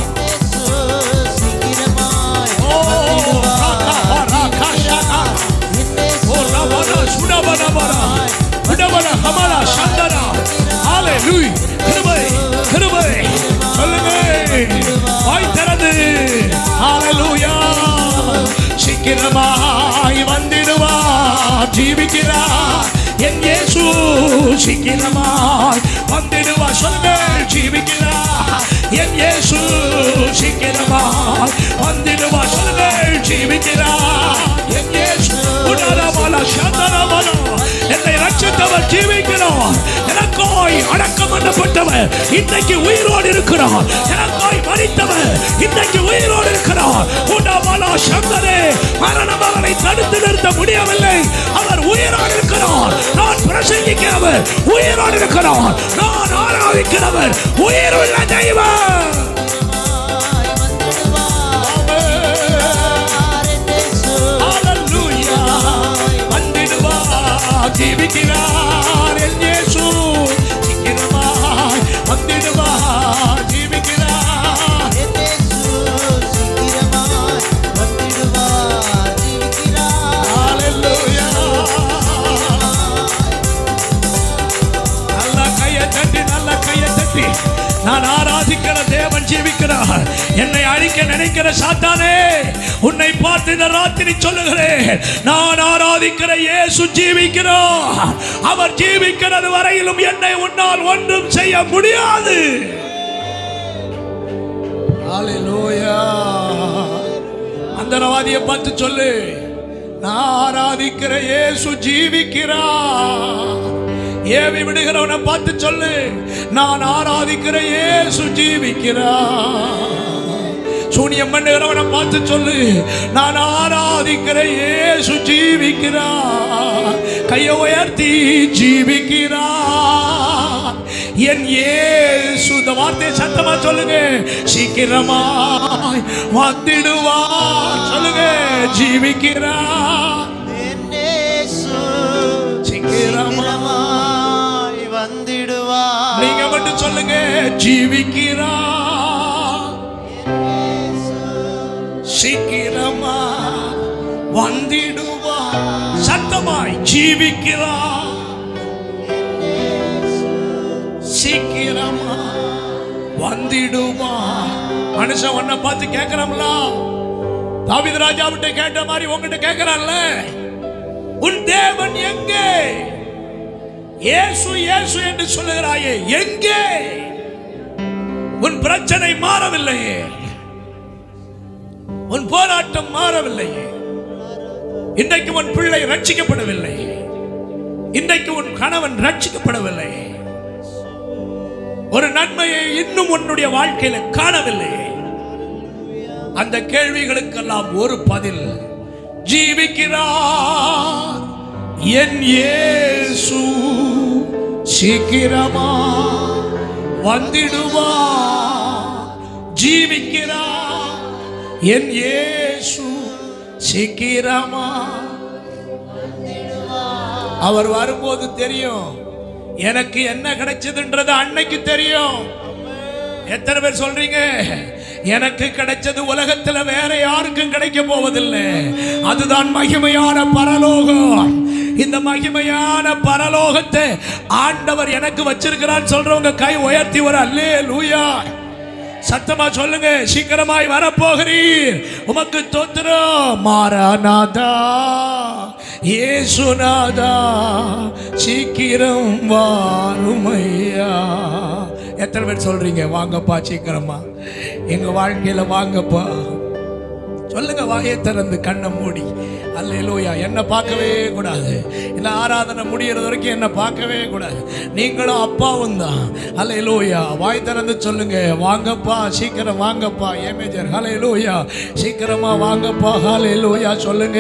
சீக்கிரமாய் வந்திடுவார். ஜீவிக்கிறார் என் இயேசு, சீக்கிரமாய் வந்திடுவார். சொல்லுங்கள், ஜீவிக்கிறார் என் இயேசு, சீக்கிரமாய் வந்திடுவார். சொல்லுங்கள், ஜீவிக்கிறார் என் இயேசு. என்னை ரட்சித்தவர் ஜீவிக்கிறார். எனக்காய் அடக்கம் பண்ணப்பட்டவர் இன்றைக்கு உயிரோடு இருக்கிறார். எனக்காய் மரித்தவர் இன்றைக்கு உயிரோடு இருக்கிறார். சங்கரே, மரணம் அவரை தடுத்து நிறுத்த முடியவில்லை. அவர் உயிரோடு இருக்கிறார். நான் பிரசங்கிக்கிறவர் உயிரோடு இருக்கிறார். நான் ஆராதிக்கிறவர் உயிருள்ள தெய்வம். ஜீவிக்கிறார் என் இயேசு, சீக்கிரமாய் வந்திடுவார். ஜீவிக்கிறார் என் இயேசு, சீக்கிரமாய் வந்திடுவார். ஜீவிக்கிறார். ஹல்லேலூயா. நல்ல கையை தட்டி, நல்ல கையை தட்டி. நான் ஆராதிக்கிற தேவன் ஜீவிக்கிறார். என்னை அழிக்க நினைக்கிற சாத்தானே, உன்னை பார்த்து இந்த ராத்திரி சொல்லுகிறேன், நான் ஆராதிக்கிற இயேசு ஜீவிக்கிறார். அவர் ஜீவிக்கிறது வரையிலும் என்னை உன்னால் ஒன்றும் செய்ய முடியாது. ஹல்லேலூயா. அந்தரவாதியை பார்த்து சொல்லு, நான் ஆராதிக்கிற இயேசு ஜீவிக்கிறார். ஏவி விடுகிறவனை பார்த்து சொல்லு, நான் ஆராதிக்கிற இயேசு ஜீவிக்கிறார். சூனியம் பண்ணுகிறவனை பார்த்து சொல்லு, நான் ஆராதிக்கிற இயேசு ஜீவிக்கிறார். கையை உயர்த்தி ஜீவிக்கிறார் என் இயேசு. இந்த வார்த்தையை சத்தமா சொல்லுங்க, சீக்கிரமாய் வந்திடுவார். சொல்லுங்க, ஜீவிக்கிறார் சீக்கிரமாய் வந்திடுவார். நீங்க மட்டும் சொல்லுங்க, ஜீவிக்கிறார் சீக்கிரமா வந்திடுவார். சத்தமாய் ஜீவிக்கிறார் சீக்கிரமா வந்திடுவார். மனுஷன் உன்னை பார்த்து கேட்கிறான்ல, தாவீது ராஜாவிட்ட கேட்ட மாதிரி உங்ககிட்ட கேட்கிறான்ல, உன் தேவன் எங்கே? இயேசு இயேசு என்று சொல்லுகிறாயே, எங்கே? உன் பிரச்சனை மாறவில்லையே, உன் போராட்டம் மாறவில்லையே, இன்றைக்கு உன் பிள்ளை ரட்சிக்கப்படவில்லை, இன்றைக்கு உன் கணவன் ரட்சிக்கப்படவில்லை, ஒரு நன்மையை இன்னும் உன்னுடைய வாழ்க்கையில காணவில்லை. அந்த கேள்விகளுக்கெல்லாம் ஒரு பதில், ஜீவிக்கிறார் என் இயேசு சீக்கிரமா வந்திடுவார். ஜீவிக்கிறார் என் இயேசு சீக்கிரமா. அவர் வரும்போது தெரியும் எனக்கு என்ன கிடைச்சதுன்றது அன்னைக்கு தெரியும். எத்தனை பேர் சொல்றீங்க, எனக்கு கிடைச்சது உலகத்துல வேற யாருக்கும் கிடைக்க போவதில்லை, அதுதான் மகிமையான பரலோகம். இந்த மகிமையான பரலோகத்தை ஆண்டவர் எனக்கு வச்சிருக்கிறார் சொல்றவங்க கை உயர்த்தி ஒரு அல்லேலூயா சத்தமா சொல்லுங்க. சீக்கிரமாய் வரப்போகிறீர், உமக்கு தோத்திரம். மாரநாதா இயேசுநாதா சீக்கிரம் வாருமையா. எத்தனை பேர் சொல்றீங்க, வாங்கப்பா சீக்கிரமா எங்க வாழ்க்கையில வாங்கப்பா. சொல்லுங்க, வாயை திறந்து கண்ணை மூடி. அல்லேலூயா. என்னை பார்க்கவே கூடாது, இந்த ஆராதனை முடிகிறது வரைக்கும் என்னை பார்க்கவே கூடாது. நீங்களும் அப்பாவும் தான். அல்லேலூயா. வாய் திறந்து சொல்லுங்க, வாங்கப்பா சீக்கிரம் வாங்கப்பா. ஏமேஜர் அல்லேலூயா, சீக்கிரமா வாங்கப்பா. அல்லேலூயா சொல்லுங்க.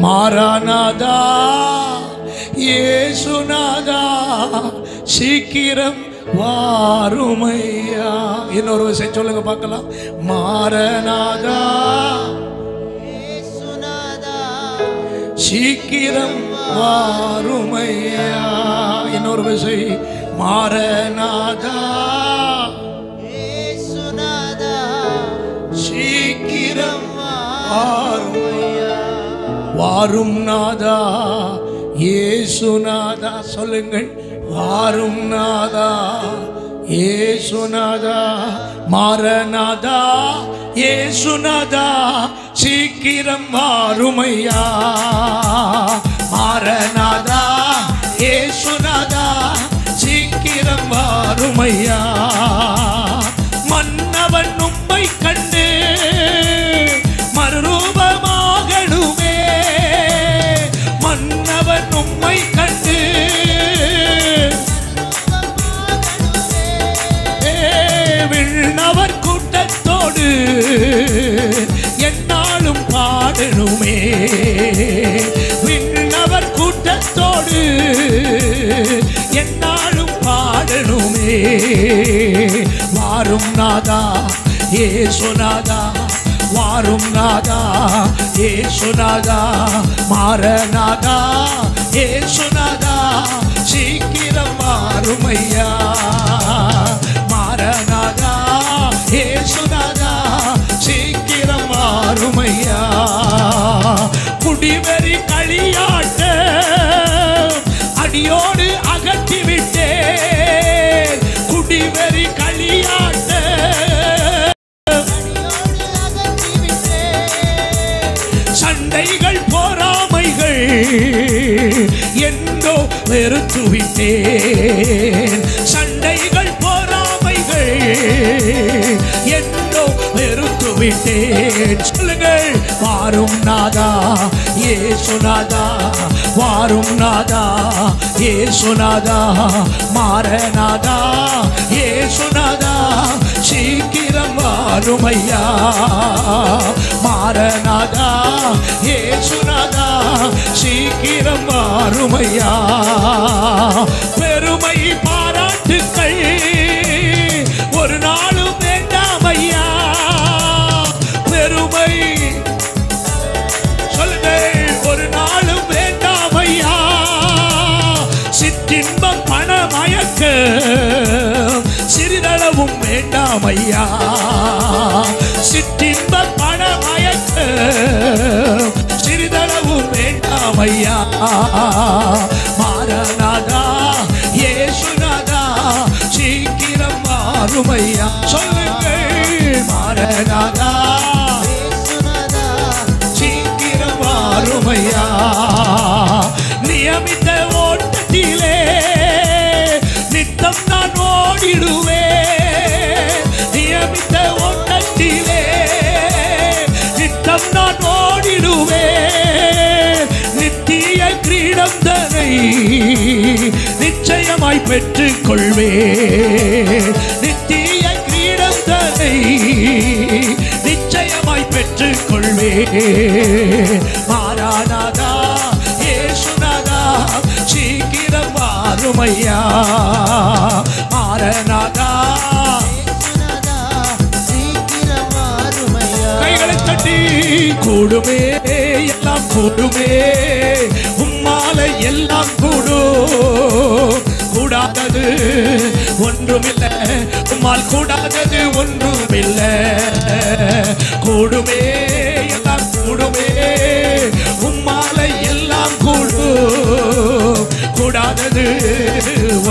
மாரநாதா இயேசுநாதா சீக்கிரம் வாருமையா. இன்னொரு விஷயம் சொல்லுங்க பார்க்கலாம். மாரநாதா சீக்கிரம் வாருமையா. இன்னொரு விஷயம், மாரநாதா சீக்கிரம் வாருமையா. வாரும் நாதா இயேசுநாதா. சொல்லுங்கள், வாரும் நாதா இயேசுநாதா. மாரநாதா இயேசுநாதா சீக்கிரம் வாருமையா. மாரநாதா இயேசுநாதா சீக்கிரம் வாருமையா. மன்னவன் உம்மை கண்டு மறுரூபமாகணுமே, மன்னவன் உம்மை கண்டு விண்ணவர் கூட்டத்தோடு என்னாலும் பாடணுமே, விண்ணவர் கூட்டத்தோடு என்னாலும் பாடணுமே. வாரும் நாதா இயேசுநாதா, வாரும் நாதா இயேசுநாதா. மாரநாதா இயேசுநாதா சீக்கிரம் வாருமையா. மாரநாதா இயேசுநாதா சீக்கிரம் வாருமையா. குடிவெறி களியாட்ட அடியோடு அகற்றிவிட்டேன். குடிவெறி களியாட்ட சண்டைகள் பொறாமைகள் எங்கோ வெறுத்துவிட்டேன். சண்டைகள் பொறாமைகள் எங்கோ விட்டேன். சொல்லுங்கள், வாரும் நாதா இயேசுநாதா, வாரும் நாதா இயேசுநாதா, மாரநாதா இயேசுநாதா, சீக்கிரம் வாரும் ஐயா. மாரநாதா இயேசுநாதா, சீக்கிரம் வாரும் ஐயா. பெருமை பாராட்டுக்கள் ஒரு நாளும் வேண்டாம் ஐயா. பெருமை சொல்லுங்கள், ஒரு நாளும் வேண்டாம் ஐயா. சிற்றின்பம் பணமயக்க சிறிதளவும் வேண்டாம் ஐயா. சிற்றின்பம் பணமயக்க சிறிதளவும் வேண்டாம் ஐயா. மாரநாதா இயேசுநாதா, சீக்கிரம் வாரும் ஐயா. சொல்லுங்கள், மாரநாதா இயேசுநாதா, சீக்கிரம் வாரும் ஐயா. நியமித்த ஓட்டத்திலே நித்தம் நான் ஓடிடுவேன். நியமித்த ஓட்டத்திலே நித்தம் நான் ஓடிடுவேன். நித்திய கிரீடம் தனை நிச்சயமாய் பெற்றுக் கொள்வேன். நித்திய கிரீடம் தனை நிச்சயமாய் பெற்றுக் கொள்வேன். மாரநாதா இயேசுநாதா, சீக்கிரம் வாரும் ஐயா. மாரநாதா இயேசுநாதா, சீக்கிரம் வாரும் ஐயா. கைகளை தட்டி, கூடுமே எல்லாம் கூடுமே, உம்மாலை எல்லாம் கூடும். கூடாதது ஒன்றுமில்லை, உம்மால் கூடாதது ஒன்றுமில்லை. கூடுமே எல்லாம் கூடுமே, உம்மாலை எல்லாம் கூடும். கூடாதது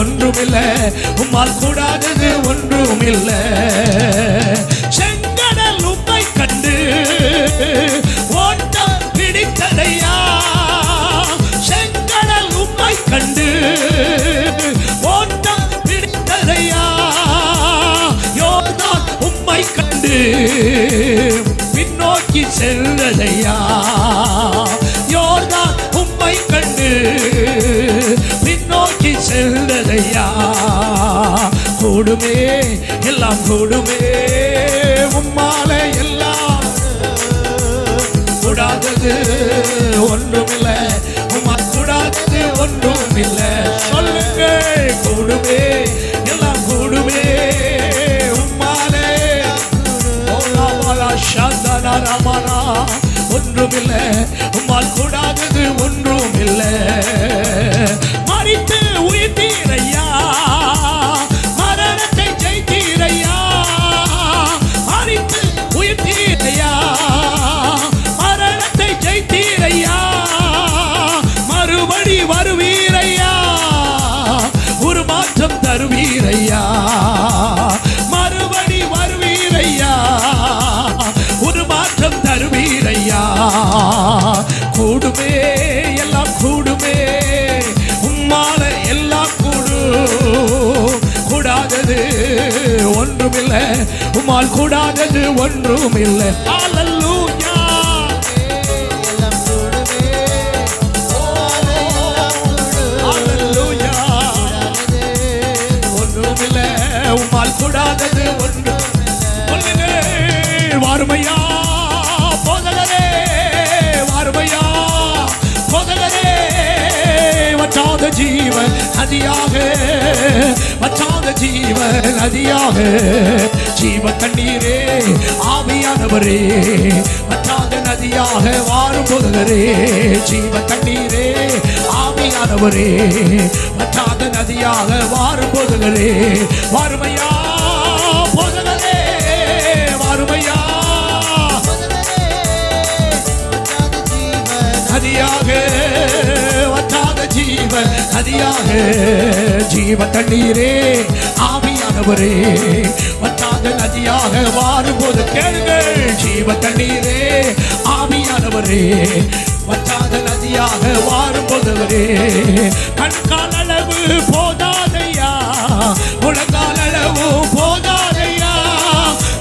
ஒன்றுமில்லை, உம்மால் கூடாதது ஒன்றுமில்லை. செங்கடல் உம்மை கண்டு ஓட்டம் பிடித்ததையா. செங்கடல் உம்மை கண்டு ஓட்டம் பிடித்ததையா. யோர்தான் உம்மை கண்டு பின்னோக்கி செல்வதையா. யோர்தான் உம்மை கண்டு பின்னோக்கி செல்வதையா. கூடுமே எல்லாம் கூடுமே, உம்மாலே எல்லாம் கூடாதது ஒன்றுமில்லை, உம்மால் கூடாதது ஒன்றுமில்லை. சொல்லுங்க, கூடுமே எல்லாம் கூடுமே, உம்மாலே சாந்தனா ஒன்றுமில்லை, உம்மால் கூடாதது ஒன்றுமில்லை. மரித்து உயிர்த்தீரையா, மரணத்தை ஜெயித்தீரையா. மரித்து உயிர்த்தீரையா, மரணத்தை ஜெயித்தீரையா. மறுபடி வருவீரையா, ஒரு மாற்றம் தருவீரையா. மறுபடி வருவீரையா, ஒரு மாற்றம் தருவீரையா. கூடுமே எல்லாம் கூடுமே, உம்மால எல்லாம் கூடும். கூடாதது ஒன்றுமில்லை, உம்மால் கூடாதது ஒன்றுமில்லை. ஹல்லேலூயா. எல்லாம் கூடுமே, உம்மாலே எல்லாம் கூடும். ஹல்லேலூயா. ஒன்றுமில்லை, உம்மால் கூடாதது ஒன்று. சொல்லுங்க, வாருமையா போதகரே, வாருமையா போதகரே. வற்றாத ஜீவன் நதியாக, வற்றாத ஜீவன் நதியாக, ஜீவ கண்ணீரே ஆவியானவரே, வற்றாத நதியாக வாரும் போதகரே. ஜீவ கண்ணீரே ஆவியானவரே, வற்றாத நதியாக வாரும் போதகரே. வாருமையா போதகரே, வாருமையா நதியாக, வற்றாத ஜீவன் நதியாக, ஜீவ தண்ணீரே ஆவியானவரே, வற்றாத நதியாக வாரும்போது கேளுங்கள். ஜீவ தண்ணீரே ஆவியானவரே, வற்றாத நதியாக வாரும்போதவரே. கண்கால் அளவு போதாதையா, முழங்கால் அளவு போதாதையா.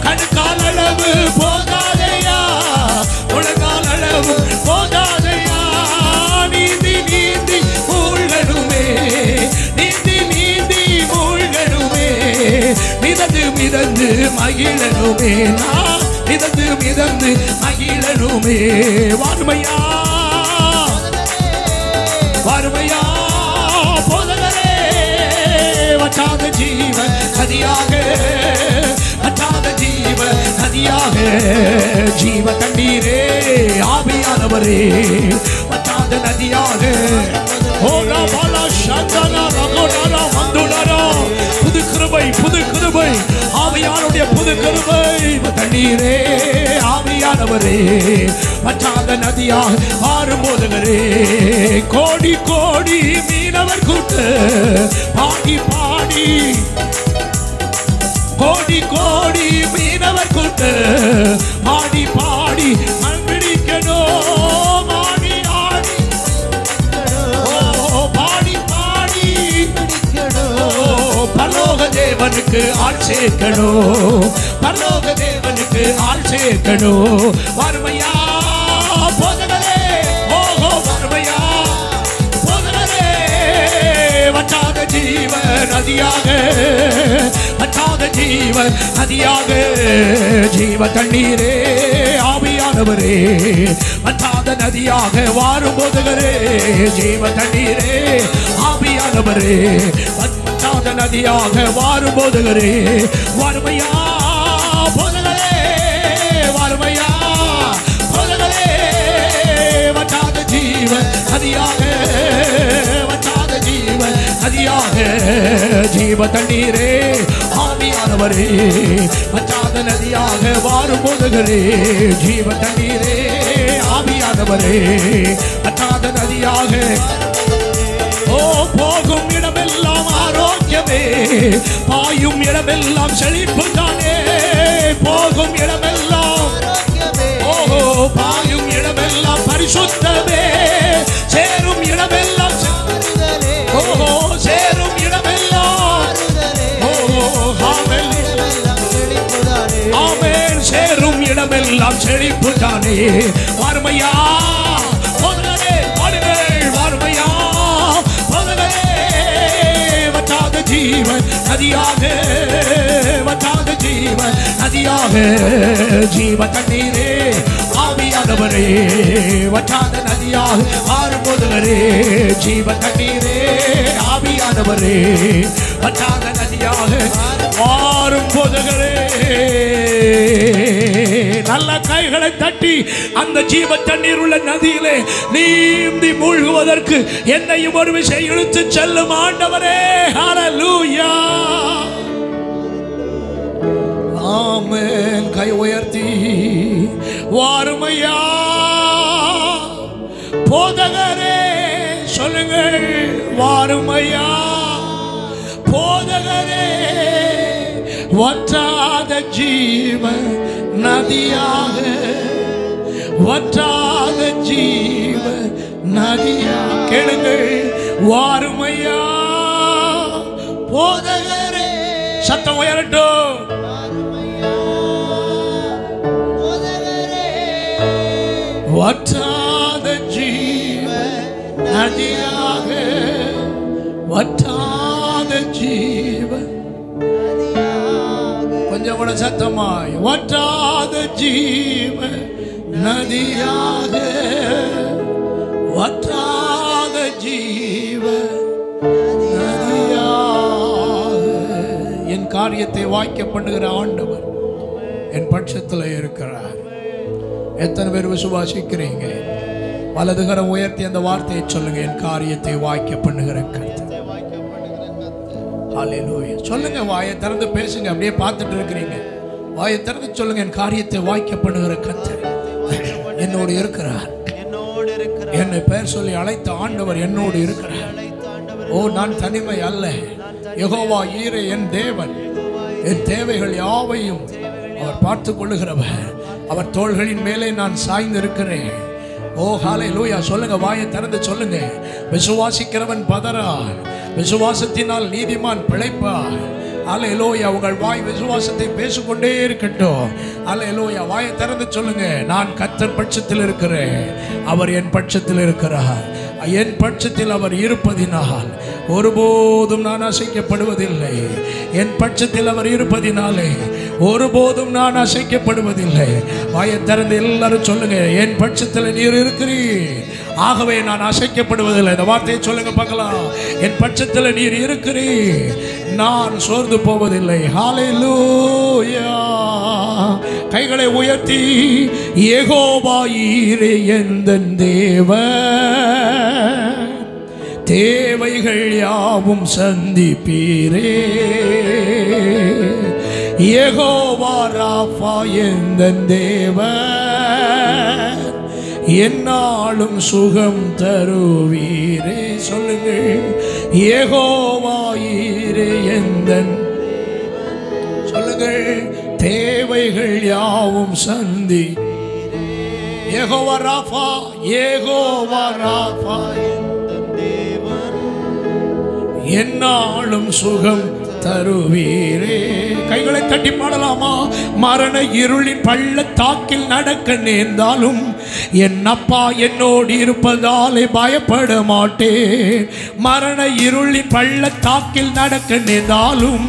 கண்கால் அளவு போதாதையா, மிதந்து மகிழனுமே, நான் மிதந்து மிதந்து மகிழனுமே. வாருமையா வாருமையா போதகரே, வற்றாத ஜீவ நதியாக, வற்றாத ஜீவ நதியாக, ஜீவ தண்ணீரே ஆவியானவரே, வற்றாத நதியாக. புது கிருபை, புது கிருபை, ஆவியானுடைய புது கிருபை, தண்ணீரே ஆவியானவரே, வற்றாத நதியாக மாறும் போதகரே. கோடி கோடி மீனவர் கூட்டு பாடி பாடி, கோடி கோடி மீனவர் கூட்டு பாடி பாடி மண்பிடிக்கணும், ஆடி ஆடி பாடி பாடி பரலோக தேவனுக்கு ஆள் சேர்க்கணும், பரலோக தேவனுக்கு ஆள் சேர்க்கணும். வறுமையா போதகரே, ஓஹோ வறுமையா போதகரே, வற்றாத ஜீவ நதியாக, வற்றாத ஜீவ நதியாக, ஜீவ தண்ணீரே ஆவியானவரே, வற்றாத நதியாக வாரும் போதகரே, ஜீவ தண்ணீரே ஆவியானவரே, வற்றாத நதியாக வாரும் போதகரே. வறுமையா போதகரே, வறுமையா போதகரே, வற்றாத ஜீவ நதியாக, வற்றாத ஜீவ நதியாக, ஜீவ தண்ணீரே ஆவியானவரே, வற்றாத நதியாக வாரும் போதகரே, ஜீவ தண்ணீரே ஆவியானவரே, வற்றாத நதியாக. ஓ போகும் இடமெல்லாம் ஆரோக்கியமே, பாயும் இடமெல்லாம் செழிப்பு தானே, போகும் இடமெல்லாம், ஓஹோ பாயும் இடமெல்லாம் பரிசுத்தமே, சேரும் இடமெல்லாம், ஓஹோ சேரும் இடமெல்லாம், ஓஹோ ஆமென், சேரும் இடமெல்லாம் செழிப்பு தானே. வறுமையா போதகரே, பாடுங்கள் வறுமையா போதகரே, வற்றாத ஜீவ நதியாக, வற்றாத ஜீவ நதியாக, ஜீவ தண்ணீரே ஆவியானவரே, வற்றாத நதியாக மாறும் போதகரே, ஜீவ தண்ணீரே ஆவியானவரே, வற்றாத நதியாக மாறும் போதகரே. நல்ல கைகளை தட்டி அந்த ஜீவ தண்ணீர் உள்ள நதியிலே நீந்தி மூழ்குவதற்கு என்னையும் ஒரு விஷயம் இழுத்து செல்லும் ஆண்டவரே. ஹல்லேலூயா, ஆமென். கை உயர்த்தி வாருமையா போதகரே சொல்லுங்கள், வாருமையா போதகரே, வற்றாத ஜீவ நதியாக, வற்றாத ஜீவ நதியா, கேளுங்கள் வாருமையா போதகரே. சத்தம் உயரட்டும். வற்றாத ஜீவ நதியாக, வற்றாத ஜீவ, கொஞ்சம் கூட சத்தமாய், வற்றாத ஜீவ நதியாக, வற்றாத ஜீவ நதியாக. என் காரியத்தை வாய்க்க பண்ணுகிற ஆண்டவர் என் பட்சத்தில் இருக்கிறார். எத்தனை பேர் விசுவாசிக்கிறீங்க? வலதுகரம் உயர்த்தி அந்த வார்த்தையை சொல்லுங்க, என் காரியத்தை வாய்க்க பண்ணுகிற கர்த்தர். ஹல்லேலூயா சொல்லுங்க, வாயை திறந்து பேசுங்க. அப்படியே பார்த்துட்டு இருக்கிறீங்க, வாயை திறந்து சொல்லுங்க, என் காரியத்தை வாய்க்க பண்ணுகிற கர்த்தர் என்னோடு இருக்கிறார். என்னை பெயர் சொல்லி அழைத்த ஆண்டவர் என்னோடு இருக்கிறார். ஓ நான் தனிமை அல்ல, யெகோவா ஈரே என் தேவன், என் தேவைகள் யாவையும் அவர் பார்த்து கொள்ளுகிறவர். அவர் தோள்களின் மேலே நான் சாய்ந்து இருக்கிறேன். ஓ ஹல்லேலூயா சொல்லுங்க, வாயை திறந்து சொல்லுங்க. விசுவாசிக்கிறவன் பதறான், விசுவாசத்தினால் நீதிமான் பிழைப்பார். ஹல்லேலூயா உங்கள் வாய் விசுவாசத்தை பேசிக்கொண்டே இருக்கட்டும். ஹல்லேலூயா வாயை திறந்து சொல்லுங்க, நான் கர்த்தர் பட்சத்தில் இருக்கிறேன், அவர் என் பட்சத்தில் இருக்கிறார். என் பட்சத்தில் அவர் இருப்பதினால் ஒருபோதும் நான் அசைக்கப்படுவதில்லை. என் பட்சத்தில் அவர் இருப்பதினாலே ஒருபோதும் நான் அசைக்கப்படுவதில்லை. வாயை திறந்து எல்லாரும் சொல்லுங்க, என் பட்சத்தில் நீர் இருக்கிறீர், ஆகவே நான் அசைக்கப்படுவதில்லை. இந்த வார்த்தையை சொல்லுங்க பார்க்கலாம். என் பட்சத்தில் நீர் இருக்கிறீர், நான் சோர்ந்து போவதில்லை. ஹல்லேலூயா. கைகளை உயர்த்தி யெகோவா ஈரே எந்தன் தேவன், தேவைகள் யாவும் சந்திப்பீரே. யெகோவா ராஃபா எந்தன் தேவன், என்னாலும் சுகம் தருவீரே. சொல்லுங்கள், யெகோவா ஈரே எந்தன், சொல்லுங்கள், தேவைகள் யாவும் சந்தி. யெகோவா ராஃபா, யெகோவா ராஃபா என்னாலும் சுகம் தருவீரே. கைகளை தட்டி பாடலாமா? மரண இருளின் பள்ளத்தாக்கில் நடக்க நேர்ந்தாலும் என் அப்பா என்னோடு இருப்பதாலே பயப்பட மாட்டேன். மரண இருளின் பள்ளத்தாக்கில் நடக்க நேர்ந்தாலும்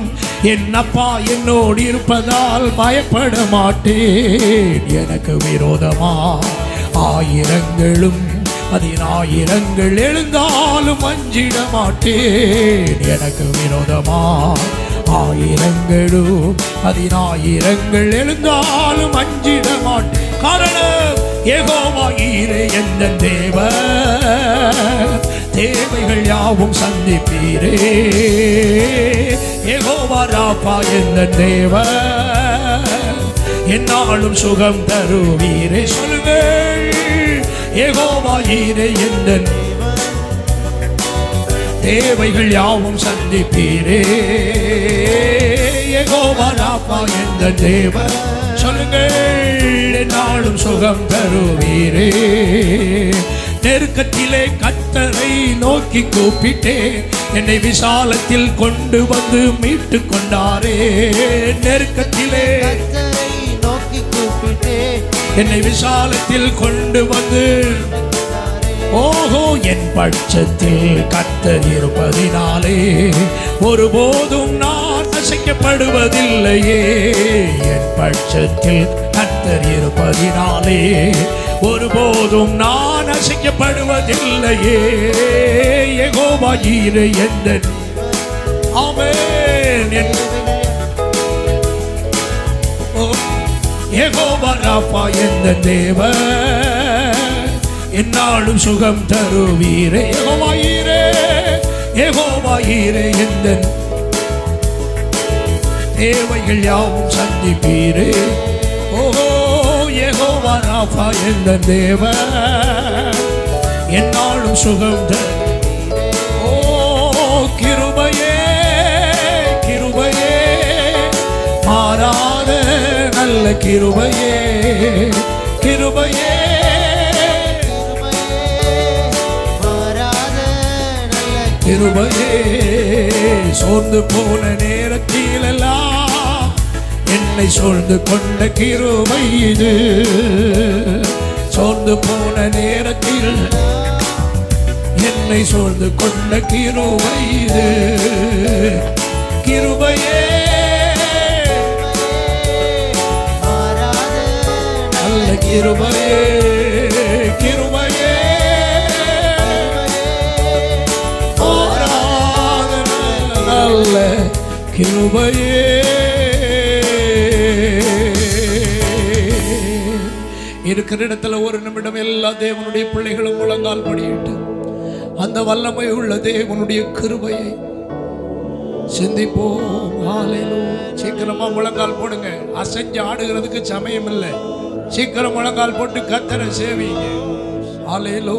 என் அப்பா என்னோடு இருப்பதால் பயப்பட மாட்டேன். எனக்கு விரோதமா ஆயிரங்களும் 10,000 எழுந்தாலும் அஞ்சிட மாட்டேன். எனக்கு விரோதமா ஆயிரங்களும் 10,000 எழுந்தாலும் அஞ்சிட மாட்டேன். காரணம், யெகோவா ஈரே எந்தன் தேவன், தேவைகள் யாவும் சந்திப்பீரே. யெகோவா ராஃபா எந்தன் தேவன், என்னாலும் சுகம் தருவீரே. சொல்லுங்கள், யெகோவா ஈரே எந்தன் தேவைகள் யாவும் சந்திப்பீரே. யெகோவா ராஃபா எந்தன் தேவன், சொல்லுங்கள், என்னாலும் சுகம் தருவீரே. நெருக்கத்திலே கர்த்தரை நோக்கி கூப்பிட்டேன், என்னை விசாலத்தில் கொண்டு வந்து மீட்டு கொண்டாரே. நெருக்கத்திலே கர்த்தரை நோக்கி கூப்பிட்டேன், என்னை விசாலத்தில் கொண்டு வந்து, ஓஹோ, என் பட்சத்தில் கர்த்தர் இருப்பதினாலே ஒருபோதும் நான் அசைக்கப்படுவதில்லையே. என் பட்சத்தில் கர்த்தர் இருப்பதினாலே ஒருபோதும் நான் அசைக்கப்படுவதில்லையே. யெகோவா ஈரே எந்தன், ஆமென். யெகோவா ராஃபா எந்தன் தேவன், என்னாலும் சுகம் தருவீரே. யெகோவா ஈரே, யெகோவா ஈரே எந்தன் தேவைகள் யாவும் சந்திப்பீரே. ஓஹோ, யெகோவா ராஃபா எந்தன் தேவன், என்னாலும் சுகம் தருவீரே. ஓ கிருபையே, கிருபையே, மாறாத நல்ல கிருபையே, கிருபையே, மாறாத நல்ல கிருபையே. சோர்ந்து போன நேரத்தில் எல்லாம் என்னை சூழ்ந்து கொண்ட கிருபை இது. சோர்ந்து போன நேரத்தில் என்னை சூழ்ந்து கொண்ட கிருபை இது. கிருபையே, மாறாத நல்ல கிருபையே, கிருபையே, ஆராதன நல்ல கிருபையே. இருக்கிற இடத்துல ஒரு நிமிடம் எல்லா தேவனுடைய பிள்ளைகளும் முழங்கால் படியிட்டு அந்த வல்லமை உள்ள தேவனுடைய கிருபையை சிந்திப்போம். ஹல்லேலூயா. சீக்கிரமா முழங்கால் போடுங்க. அசைஞ்சு ஆடுகிறதுக்கு சமயம் இல்லை. சீக்கிரம் முழங்கால் போட்டு கர்த்தரை சேவிங்க. ஹல்லேலூயா,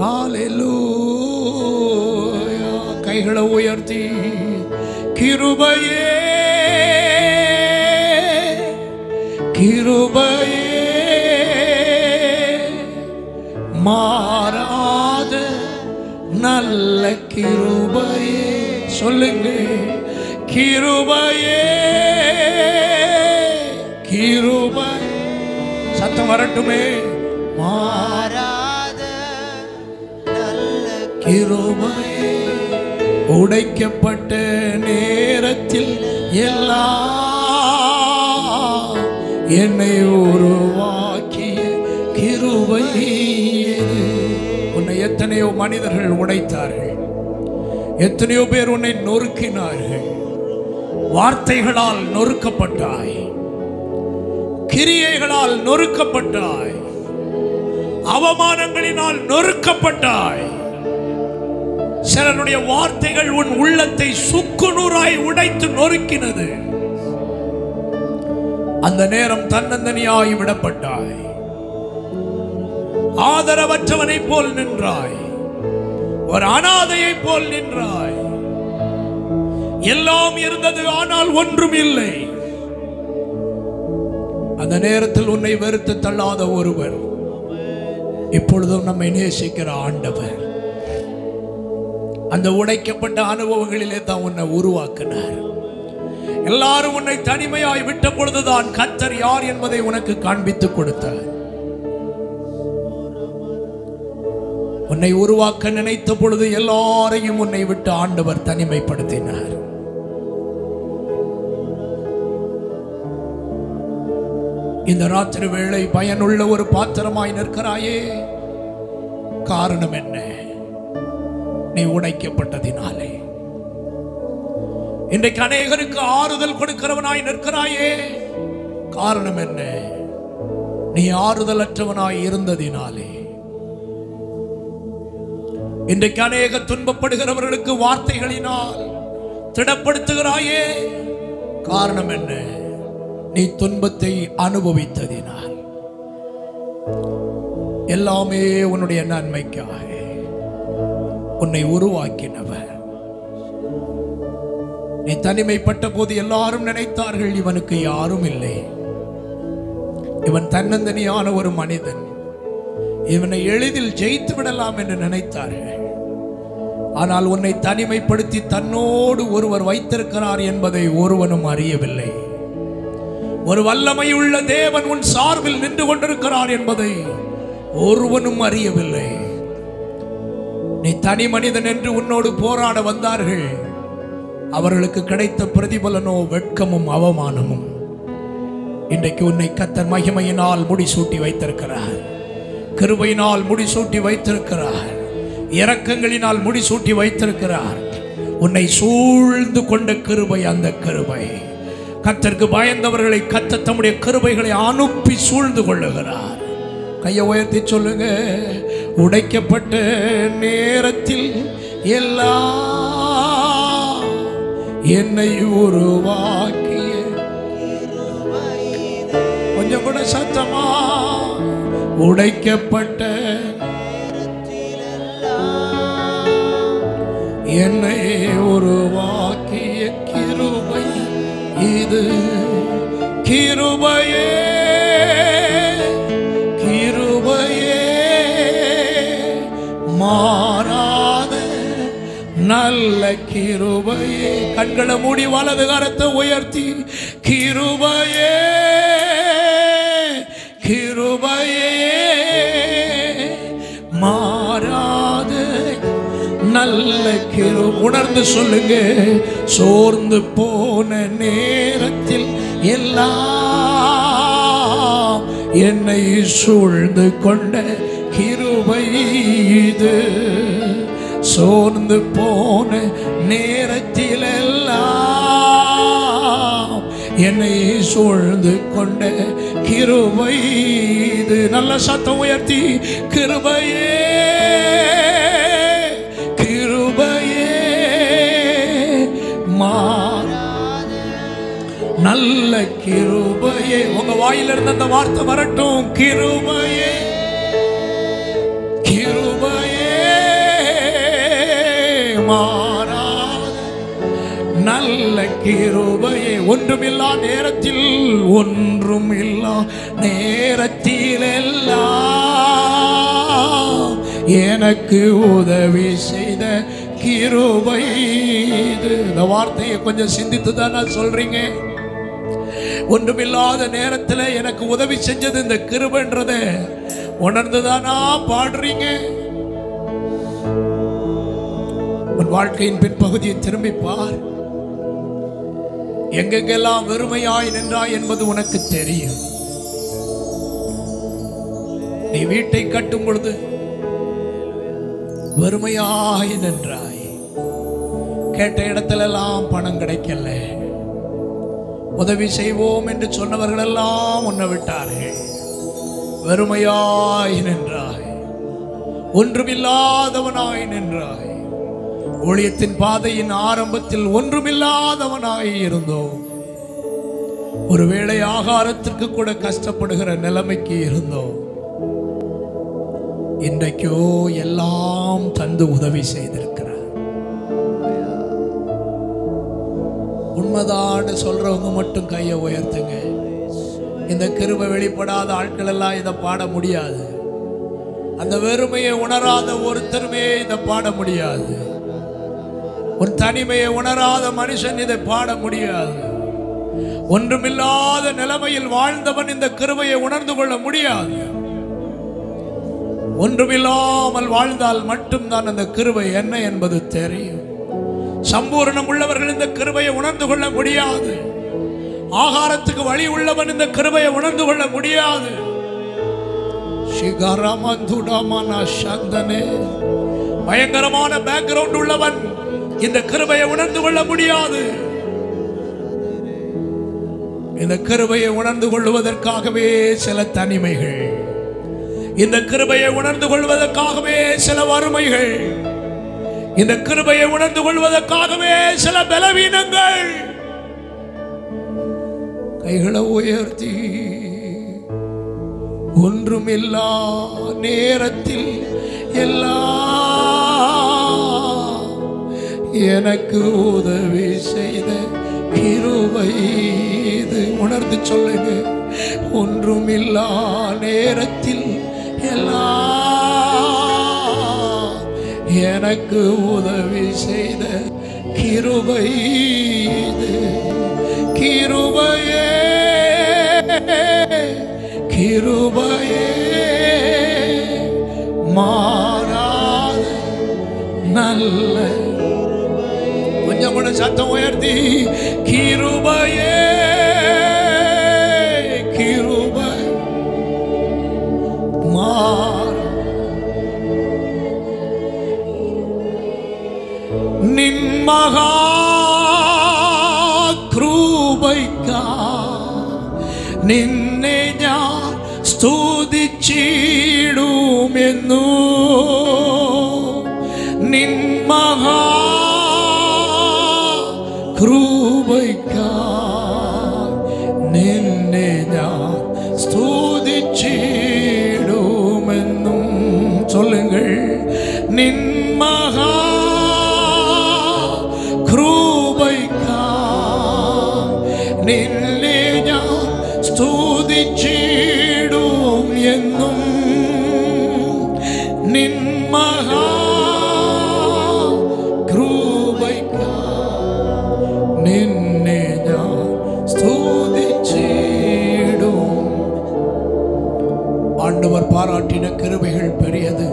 ஹல்லேலூயா. கைகளை உயர்த்தி கிருபையே, கிருபையே, மாறாத நல்ல கிருபையே. சொல்லுங்க, கிருபையே, கிருபை. சத்தம் வரட்டுமே. மாறாத நல்ல கிருபையே. உடைக்கப்பட்ட நேரத்தில் எல்லாம் என்னை உருவாக்கிய கிருபை இது. உன்னை எத்தனையோ மனிதர்கள் உடைத்தார்கள், எத்தனையோ பேர் உன்னை நொறுக்கினார்கள். வார்த்தைகளால் நொறுக்கப்பட்டாய், கிரியைகளால் நொறுக்கப்பட்டாய், அவமானங்களினால் நொறுக்கப்பட்டாய். சிலருடைய வார்த்தைகள் உன் உள்ளத்தை சுக்குநூறாய் உடைத்து நொறுக்கினது. அந்த நேரம் தன்னந்தனியாய் விடப்பட்டாய், ஆதரவற்றவனை போல் நின்றாய், ஒரு அனாதையை போல் நின்றாய். எல்லாம் இருந்தது, ஆனால் ஒன்றும் இல்லை. அந்த நேரத்தில் உன்னை வெறுத்து தள்ளாத ஒருவர் இப்பொழுதும் நம்மை நேசிக்கிற ஆண்டவர். அந்த உடைக்கப்பட்ட அனுபவங்களிலே தான் உன்னை உருவாக்கினார். எல்லாரும் உன்னை தனிமையாய் விட்ட பொழுதுதான் கர்த்தர் யார் என்பதை உனக்கு காண்பித்துக் கொடுத்தார். உன்னை உருவாக்க நினைத்த பொழுது எல்லாரையும் உன்னை விட்டு ஆண்டவர் தனிமைப்படுத்தினார். இந்த ராத்திரி வேளை பயனுள்ள ஒரு பாத்திரமாய் நிற்கிறாயே, காரணம் என்ன? நீ உடைக்கப்பட்டதினாலே. இன்றைக்கு அநேகருக்கு ஆறுதல் கொடுக்கிறவனாய் நிற்கிறாயே, காரணம் என்ன? நீ ஆறுதல் அற்றவனாய் இருந்ததினாலே. இன்றைக்கு அநேக துன்பப்படுகிறவர்களுக்கு வார்த்தைகளினால் திடப்படுத்துகிறாயே, காரணம் என்ன? நீ துன்பத்தை அனுபவித்ததினால். எல்லாமே உன்னுடைய நன்மைக்காக உன்னை உருவாக்கினவர். நீ தனிமைப்பட்ட போது எல்லாரும் நினைத்தார்கள், இவனுக்கு யாரும் இல்லை, இவன் தன்னந்தனியான ஒரு மனிதன், இவனை எளிதில் ஜெயித்து விடலாம் என்று நினைத்தார்கள். ஆனால் உன்னை தனிமைப்படுத்தி தன்னோடு ஒருவர் வைத்திருக்கிறார் என்பதை ஒருவனும் அறியவில்லை. ஒரு வல்லமை உள்ள தேவன் உன் சார்பில் நின்று கொண்டிருக்கிறார் என்பதை ஒருவனும் அறியவில்லை. நீ தனி மனிதன் என்று உன்னோடு போராட வந்தார்கள். அவர்களுக்கு கிடைத்த பிரதிபலனோ வெட்கமும் அவமானமும். இன்றைக்கு உன்னை கர்த்தர் மகிமையினால் முடிசூட்டி வைத்திருக்கிறார், கிருபையினால் முடிசூட்டி வைத்திருக்கிறார், இரக்கங்களினால் முடிசூட்டி வைத்திருக்கிறார். உன்னை சூழ்ந்து கொண்ட கிருபை, அந்த கிருபை கர்த்தருக்கு பயந்தவர்களை கர்த்தர் தம்முடைய கிருபைகளை அனுப்பி சூழ்ந்து கொள்ளுகிறார். கையை உயர்த்தி சொல்லுங்க, உடைக்கப்பட்ட நேரத்தில் எல்லாம் என்னை உருவாக்கிய. கொஞ்சம் கூட சத்தமா, உடைக்கப்பட்ட என்னை உருவாக்கிய கிருபை இது. கிருபையே கிருபையே மாறாத நல்ல கிருபையே. கண்களை மூடி வலது கரத்தை உயர்த்தி, கிருபையே கிருபையே மாறாத நல்ல கிருபை. உணர்ந்து சொல்லுங்க, சோர்ந்து போன நேரத்தில் எல்லாம் என்னை சூழ்ந்து கொண்ட கிருபை இது. சோர்ந்து போன நேரத்தில் எல்லாம் என்னை சூழ்ந்து கொண்ட கிருபை இது. நல்ல சத்தம் உயர்த்தி, கிருபையே கிருபையே நல்ல கிருபையே. உங்க வாயிலிருந்து அந்த வார்த்தை வரட்டும், கிருபையே கிருபையே மாறாத நல்ல கிருபையே. ஒன்றுமில்லா நேரத்தில் ஒன்றுமில்லா நேரத்தில் எல்லாம் எனக்கு உதவி செய்த கிருபை இது. இந்த வார்த்தையை கொஞ்சம் சிந்தித்து தானே சொல்றீங்க? ஒன்றுமில்லாத நேரத்தில் எனக்கு உதவி செஞ்சது இந்த கிருபைன்றத உணர்ந்துதானா பாடுறீங்க? உன் வாழ்க்கையின் பின்பகுதியை திரும்பி பார். எங்கெங்கெல்லாம் வெறுமையாய் நின்றாய் என்பது உனக்கு தெரியும். நீ வீட்டை கட்டும் பொழுது வெறுமையாய் நின்றாய். கேட்ட இடத்திலெல்லாம் பணம் கிடைக்கல. உதவி செய்வோம் என்று சொன்னவர்கள் எல்லாம் உன்னை விட்டார்கள். வெறுமையாய் நின்றாய். ஒன்றுமில்லாதவனாய் நின்றாய். ஊழியத்தின் பாதையின் ஆரம்பத்தில் ஒன்றுமில்லாதவனாய் இருந்தோம். ஒருவேளை ஆகாரத்திற்கு கூட கஷ்டப்படுகிற நிலைமைக்கு இருந்தோம். இன்றைக்கோ எல்லாம் தந்து உதவி செய்திருக்கிறார். உண்மைதான் சொல்றவங்க மட்டும் கையை உயர்த்துங்க. இந்த கிருபை வெளிப்படாத ஆட்கள் எல்லாம் இதை பாட முடியாது. அந்த வெறுமையை உணராத ஒருத்தருமே இதை பாட முடியாது. ஒரு தனிமையை உணராத மனுஷன் இதை பாட முடியாது. ஒன்றுமில்லாத நிலைமையில் வாழ்ந்தவன் இந்த கிருபையை உணர்ந்து கொள்ள முடியாது. ஒன்றுமில்லாமல் வாழ்ந்தால் மட்டும்தான் அந்த கிருபை என்ன என்பது தெரியும். சம்பூர்ணம் உள்ளவர்கள் இந்த கிருபையை உணர்ந்து கொள்ள முடியாது. ஆகாரத்துக்கு வழி உள்ளவன் இந்த கிருபையை உணர்ந்து கொள்ள முடியாது. பயங்கரமான பேக்ரவுண்ட் உள்ளவன் இந்த கிருபையை உணர்ந்து கொள்ள முடியாது. இந்த கிருபையை உணர்ந்து கொள்வதற்காகவே சில தனிமைகள், இந்த கிருபையை உணர்ந்து கொள்வதற்காகவே சில வறுமைகள், இந்த கிருபையை உணர்ந்து கொள்வதற்காகவே சில பலவீனங்கள். கைகளை உயர்த்தி ஒன்றுமில்லா நேரத்தில் எல்லாம் எனக்கு உதவி செய்த கிருபை இது. உணர்ந்து சொல்லுங்க. ஒன்றுமில்லா நேரத்தில் எல்லாம் எனக்கு உதவி செய்த கிருபை இது. கிருபையே கிருபையே மாறாத நல்ல. கொஞ்சம் கூட சத்தம் உயர்த்தி கிருபையே கிருபை நின் மகா கிருபைக்கா നിന്നെ ഞാൻ സ്തുതിച്ചിടുമെന്നു നിൻ മഹാ കൃപയ്ക്കായി നിന്നെ ഞാൻ സ്തുതിച്ചിടുമെന്നും ചൊല്ലുങ്ങൾ. നിൻ മഹാ കൃപയ്ക്കായി നിന്നെ ഞാൻ സ്തുതിച്ചിടും എന്നും നിൻ മഹാ കൃപയ്ക്കായി നിന്നെ ഞാൻ സ്തുതിച്ചിടും. ஆண்டவர் பாராட்டின கிருபைகள் பெரியது.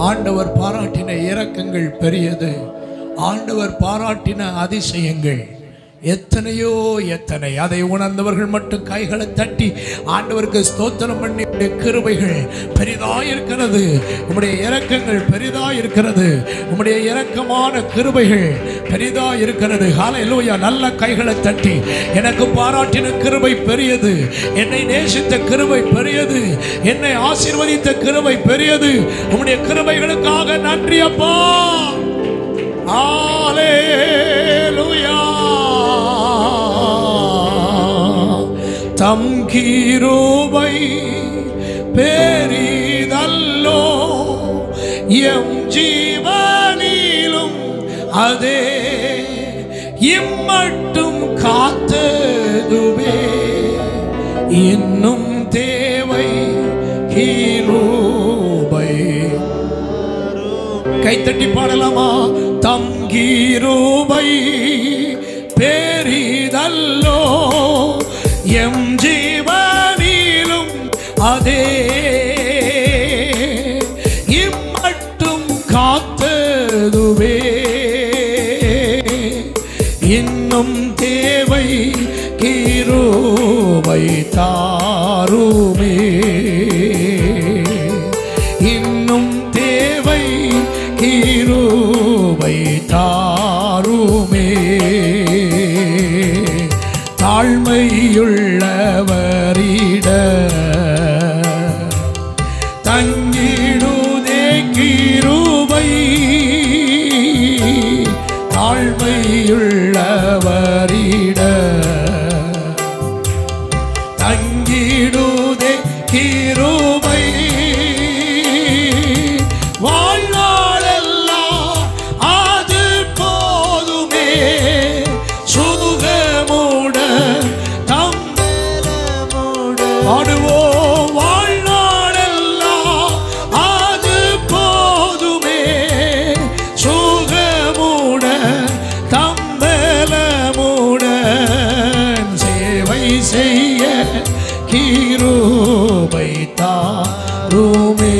ஆண்டவர் பாராட்டின இரக்கங்கள் பெரியது. ஆண்டவர் பாராட்டின அதிசயங்கள் எத்தனையோ எத்தனை. அதை உணர்ந்தவர்கள் மட்டும் கைகளை தட்டி ஆண்டவருக்கு ஸ்தோத்திரம் பண்ணி, கிருபைகள் பெரிதாயிருக்கிறது, உம்முடைய இரக்கங்கள் பெரிதாயிருக்கிறது, உம்முடைய இரக்கமான கிருபைகள் பெரிதாயிருக்கிறது. ஹல்லேலூயா. நல்ல கைகளை தட்டி, எனக்கு பாராட்டின கிருபை பெரியது, என்னை நேசித்த கிருபை பெரியது, என்னை ஆசீர்வதித்த கிருபை பெரியது. உம்முடைய கிருபைகளுக்காக நன்றி அப்பா. ஹல்லேலூயா. தம் கிருபை பெரிதல்லோ, எம் ஜீவனிலும் அதே இம்மட்டும் காத்ததுவே இன்னும் தேவை கிருபை. கைத்தட்டி பாடலாமா? தம் கிருபை பெரிதல்லோ, எம் ஜீவனிலும் அதே இம்மட்டும் காத்ததுவே காத்ததுவே இன்னும் தேவை கிருபை தாருமே இன்னும் தேவை கிருபை தாருமே தாழ்மையுள்ளவரிட தங்கிடுதே கிருபை தாழ்மையுள்ளவரிட தங்கிடுதே கிருபை வாழ்நாளெல்லாம் அது போதுமே சுகமுட தம்பலமுட ஆடுவோம் வாழ்நாளெல்லாம் அது போதுமே சுகமுட தம்பலமுடன் சேவை செய்ய கிருபை தாருமே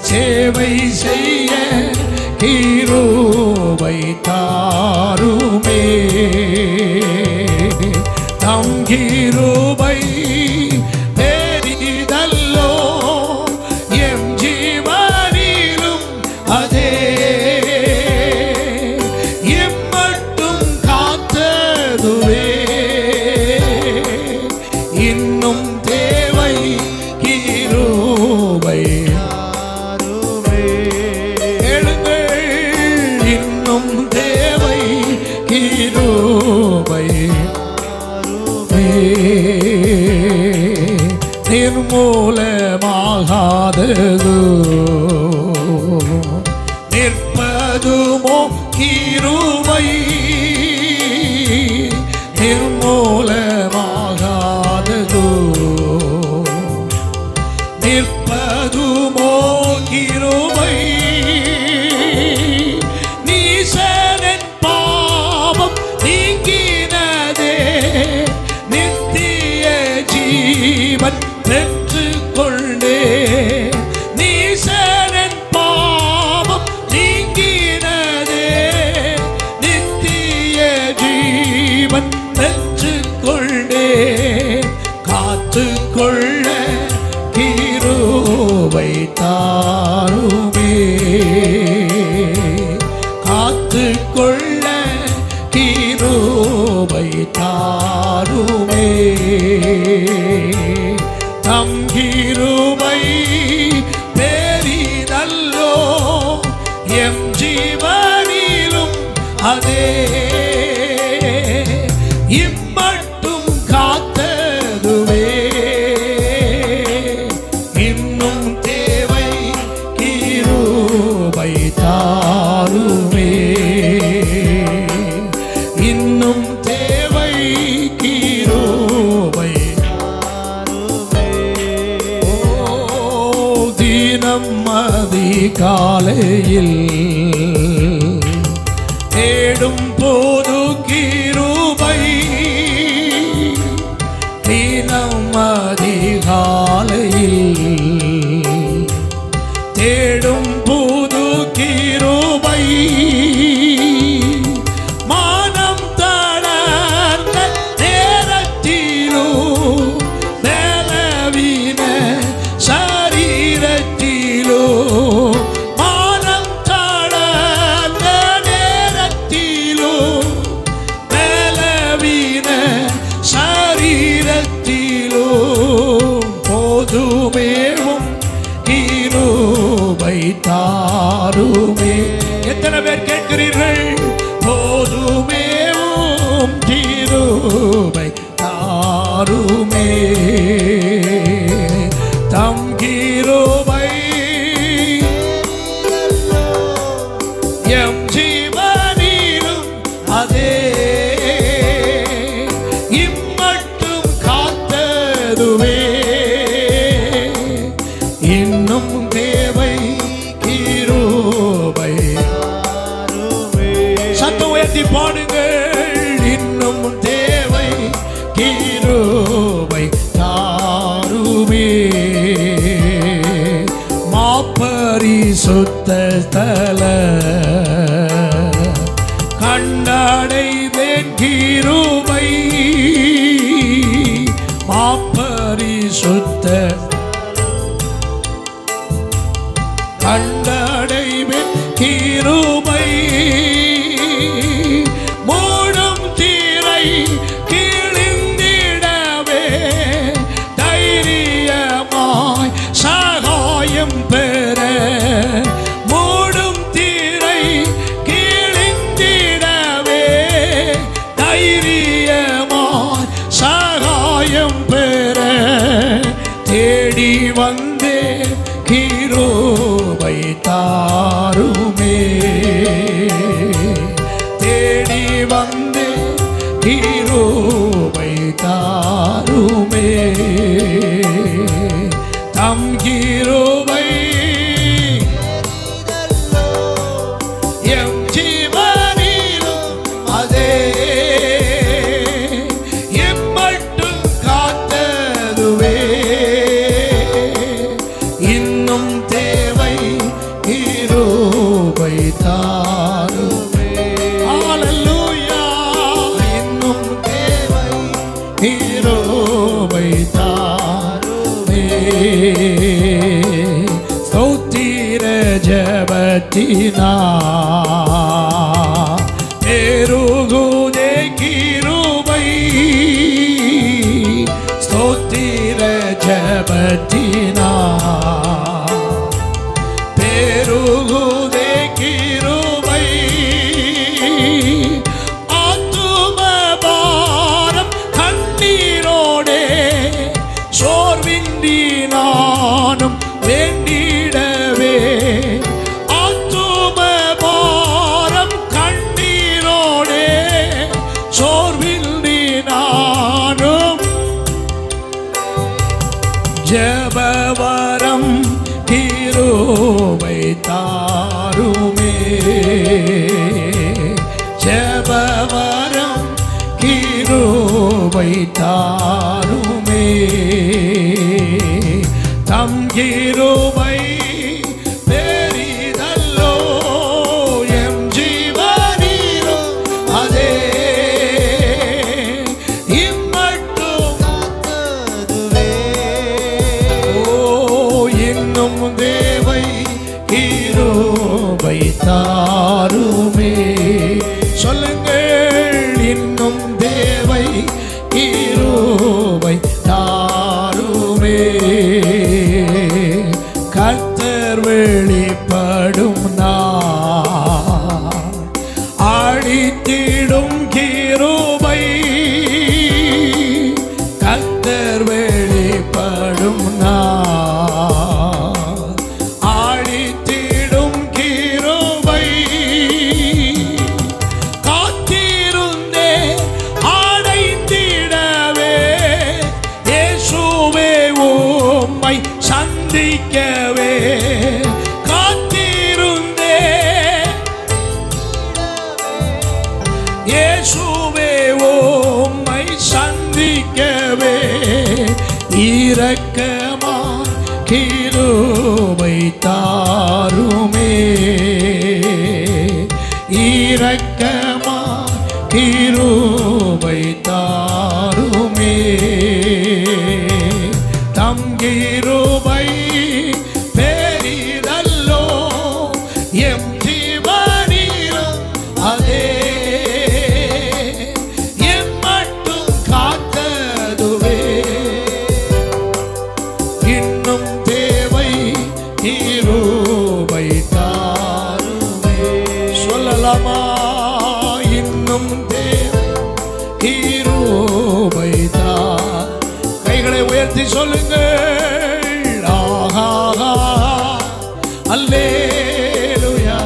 சேவை செய்ய கிருபை தாருமே தம் கிருபை பெரிதல்லோ எம் ஜீவனிலும் அதே எம்மட்டும் காத்ததுவே இன்னும் தேவை கிருபை எழுங்கள் இன்னும் தேவை கிருபை நிர்மூலமாகாதது நிற்பதுமோ கிருபை நிர்மூலமாகாதது நிற்பதுமோ கிருபை நீசனின் பாவம் நீங்கினதே நித்திய ஜீவன் பெற்றுக்கொண்டே நீசனின் பாவம் நீங்கினதே நித்திய ஜீவன் பெற்றுக்கொண்டே காத்துக்கொள்ள கிருபை தாருமே காத்துக்கொள்ள கிருபை தாருமே தம் கிருபை பெரிதல்லோ எம் ஜீவனிலும் அதே இம்மட்டும் காத்ததுவே இன்னும் தேவை கிருபை தாருமே இன்னும் தேவை கிருபை தினம் அதிகாலையில் தேடும் போது கிருபை தினம் அதிகாலையில் தேடும் போது கிருபை மானம் தளர்ந்த நேரத்திலும் பலவீன சரீரத்திலும் மானம் தளர்ந்த நேரத்திலும் பலவீன சரீரத்திலும் போதுமேவும் கிருபை தாருமே எத்தனை பேர் கேட்கிறீர்கள் போதுமேவும் கிருபை தாருமே தம் கிருபை எம் ஜீவனிலும் அதே இம்மட்டும் காத்ததுவே இன்னும் தேவை கிருபை பரிசுத்த ஸ்தல கண்டடைவேன் கிருபை மாப்பரிசுத்த கண்டடைவேன் கிருபை மூடும் தீரை கிழிந்திடவே தைரியமாய் சகாயம் பெற மூடும் தீரை கிழிந்திடவே தைரியமாய் சகாயம் பெற தேடி வந்தே கிருபை தாருமே தேடி வந்தே கிருபை தாருமே தம் கிருபை எம் ஜீவனிலும் அதே எம்மட்டும் காத்ததுவே இன்னும் தேவை கிருபை தாருமே ஹல்லேலூயா இன்னும் தேவை கிருபை தாருமே ஸ்தோத்திர ஜெபத்தினா பெருகுதே கிருபை ஸ்தோத்திர ஜெபத்தினா பெருகுதே கிருபை ஆத்தும பாரம் கண்ணீரோடே சோர்வின்றி நானும் வேண்டிடவே ஆத்தும பாரம் கண்ணீரோடே சோர்வின்றி நானும் ஜெபவரம் கிருபை தாருமே ஜெபவரம் கிருபை தாருமே தம் கிருபை பெரிதல்லோ எம் ஜீவனிலும் அதே இம்மட்டும் காத்ததுவே இன்னும் தேவை கிருபை தாருமே சொல்லுங்கள் இன்னும் தேவை கிருபை தாருமே கர்த்தர் வெளிப்படும் நாள் ஆடித்திடும் கிருபை கர்த்தர் வெளிப்படும் நாள் ஆடித்திடும் கிருபை காத்திருந்தே அடைந்திடவே இயேசுவே உம்மை சந்திக்கவே காத்திருந்தே இயேசுவே உம்மை சந்திக்கவே இரக்கமா கிருபை தாருமே இரக்கமா கிருபை தாருமே தம் கிருபை பெரிதல்லோ எம் ஜீவனிலும் அதே எம்மட்டும் காத்ததுவே இன்னும் தேவை கிருபை தாருமே சொல்லலாமா இன்னும் தேவை கிருபை தார் கைகளை உயர்த்தி சொல்லுங்கள் ஆஹா அல்லேலூயா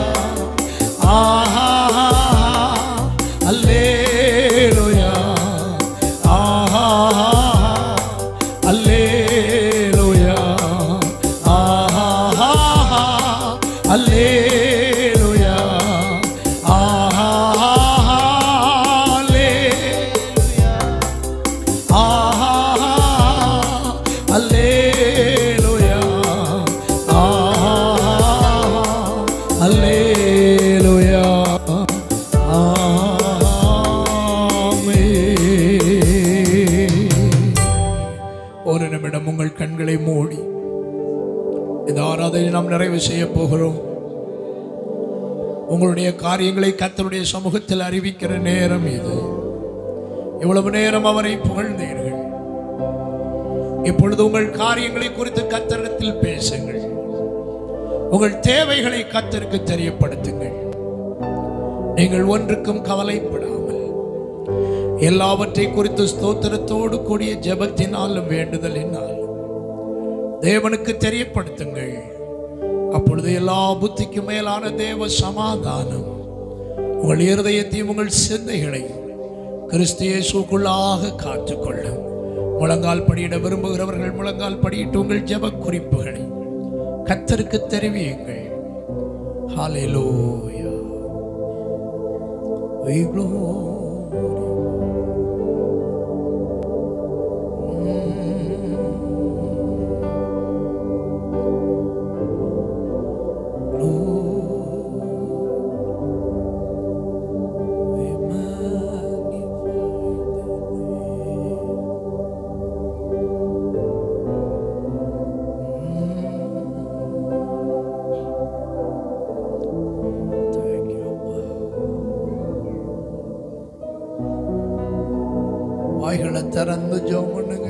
ஆஹா அல்லேலூயா ஆஹா அல்லேலூயா ஆஹா அல்லேலூயா ஆஹா அல்லேலூயா ஆஹா அல்லேலூயா ஆஹா நாம் நிறைவு செய்ய போகிறோம். உங்களுடைய காரியங்களை கர்த்தருடைய சமூகத்தில் அறிவிக்கிற நேரம் இது. இவ்வளவு நேரம் அவரை புகழ்ந்தீர்கள். இப்பொழுது உங்கள் காரியங்களை குறித்து கர்த்தரிடத்தில் பேசுங்கள். உங்கள் தேவைகளை கர்த்தருக்கு தெரியப்படுத்துங்கள். நீங்கள் ஒன்றுக்கும் கவலைப்படாமல் எல்லாவற்றை குறித்து ஸ்தோத்திரத்தோடு கூடிய ஜெபத்தினாலும் வேண்டுதலினாலும் தேவனுக்கு தெரியப்படுத்துங்கள். அப்பொழுது எல்லா புத்திக்கு மேலான தேவ சமாதானம் உங்கள் இருதயத்தையும் உங்கள் சிந்தைகளையும் கிறிஸ்து இயேசுவுக்குள்ளாக காத்துக்கொள்ளும். முழங்கால் படியிட விரும்புகிறவர்கள் முழங்கால் படியிட்டு உங்கள் ஜெப குறிப்புகளை கர்த்தருக்கு தெரிவியுங்கள். ஹல்லேலூயா. We glory. வாய்களை திறந்து ஜெபம் பண்ணுங்க.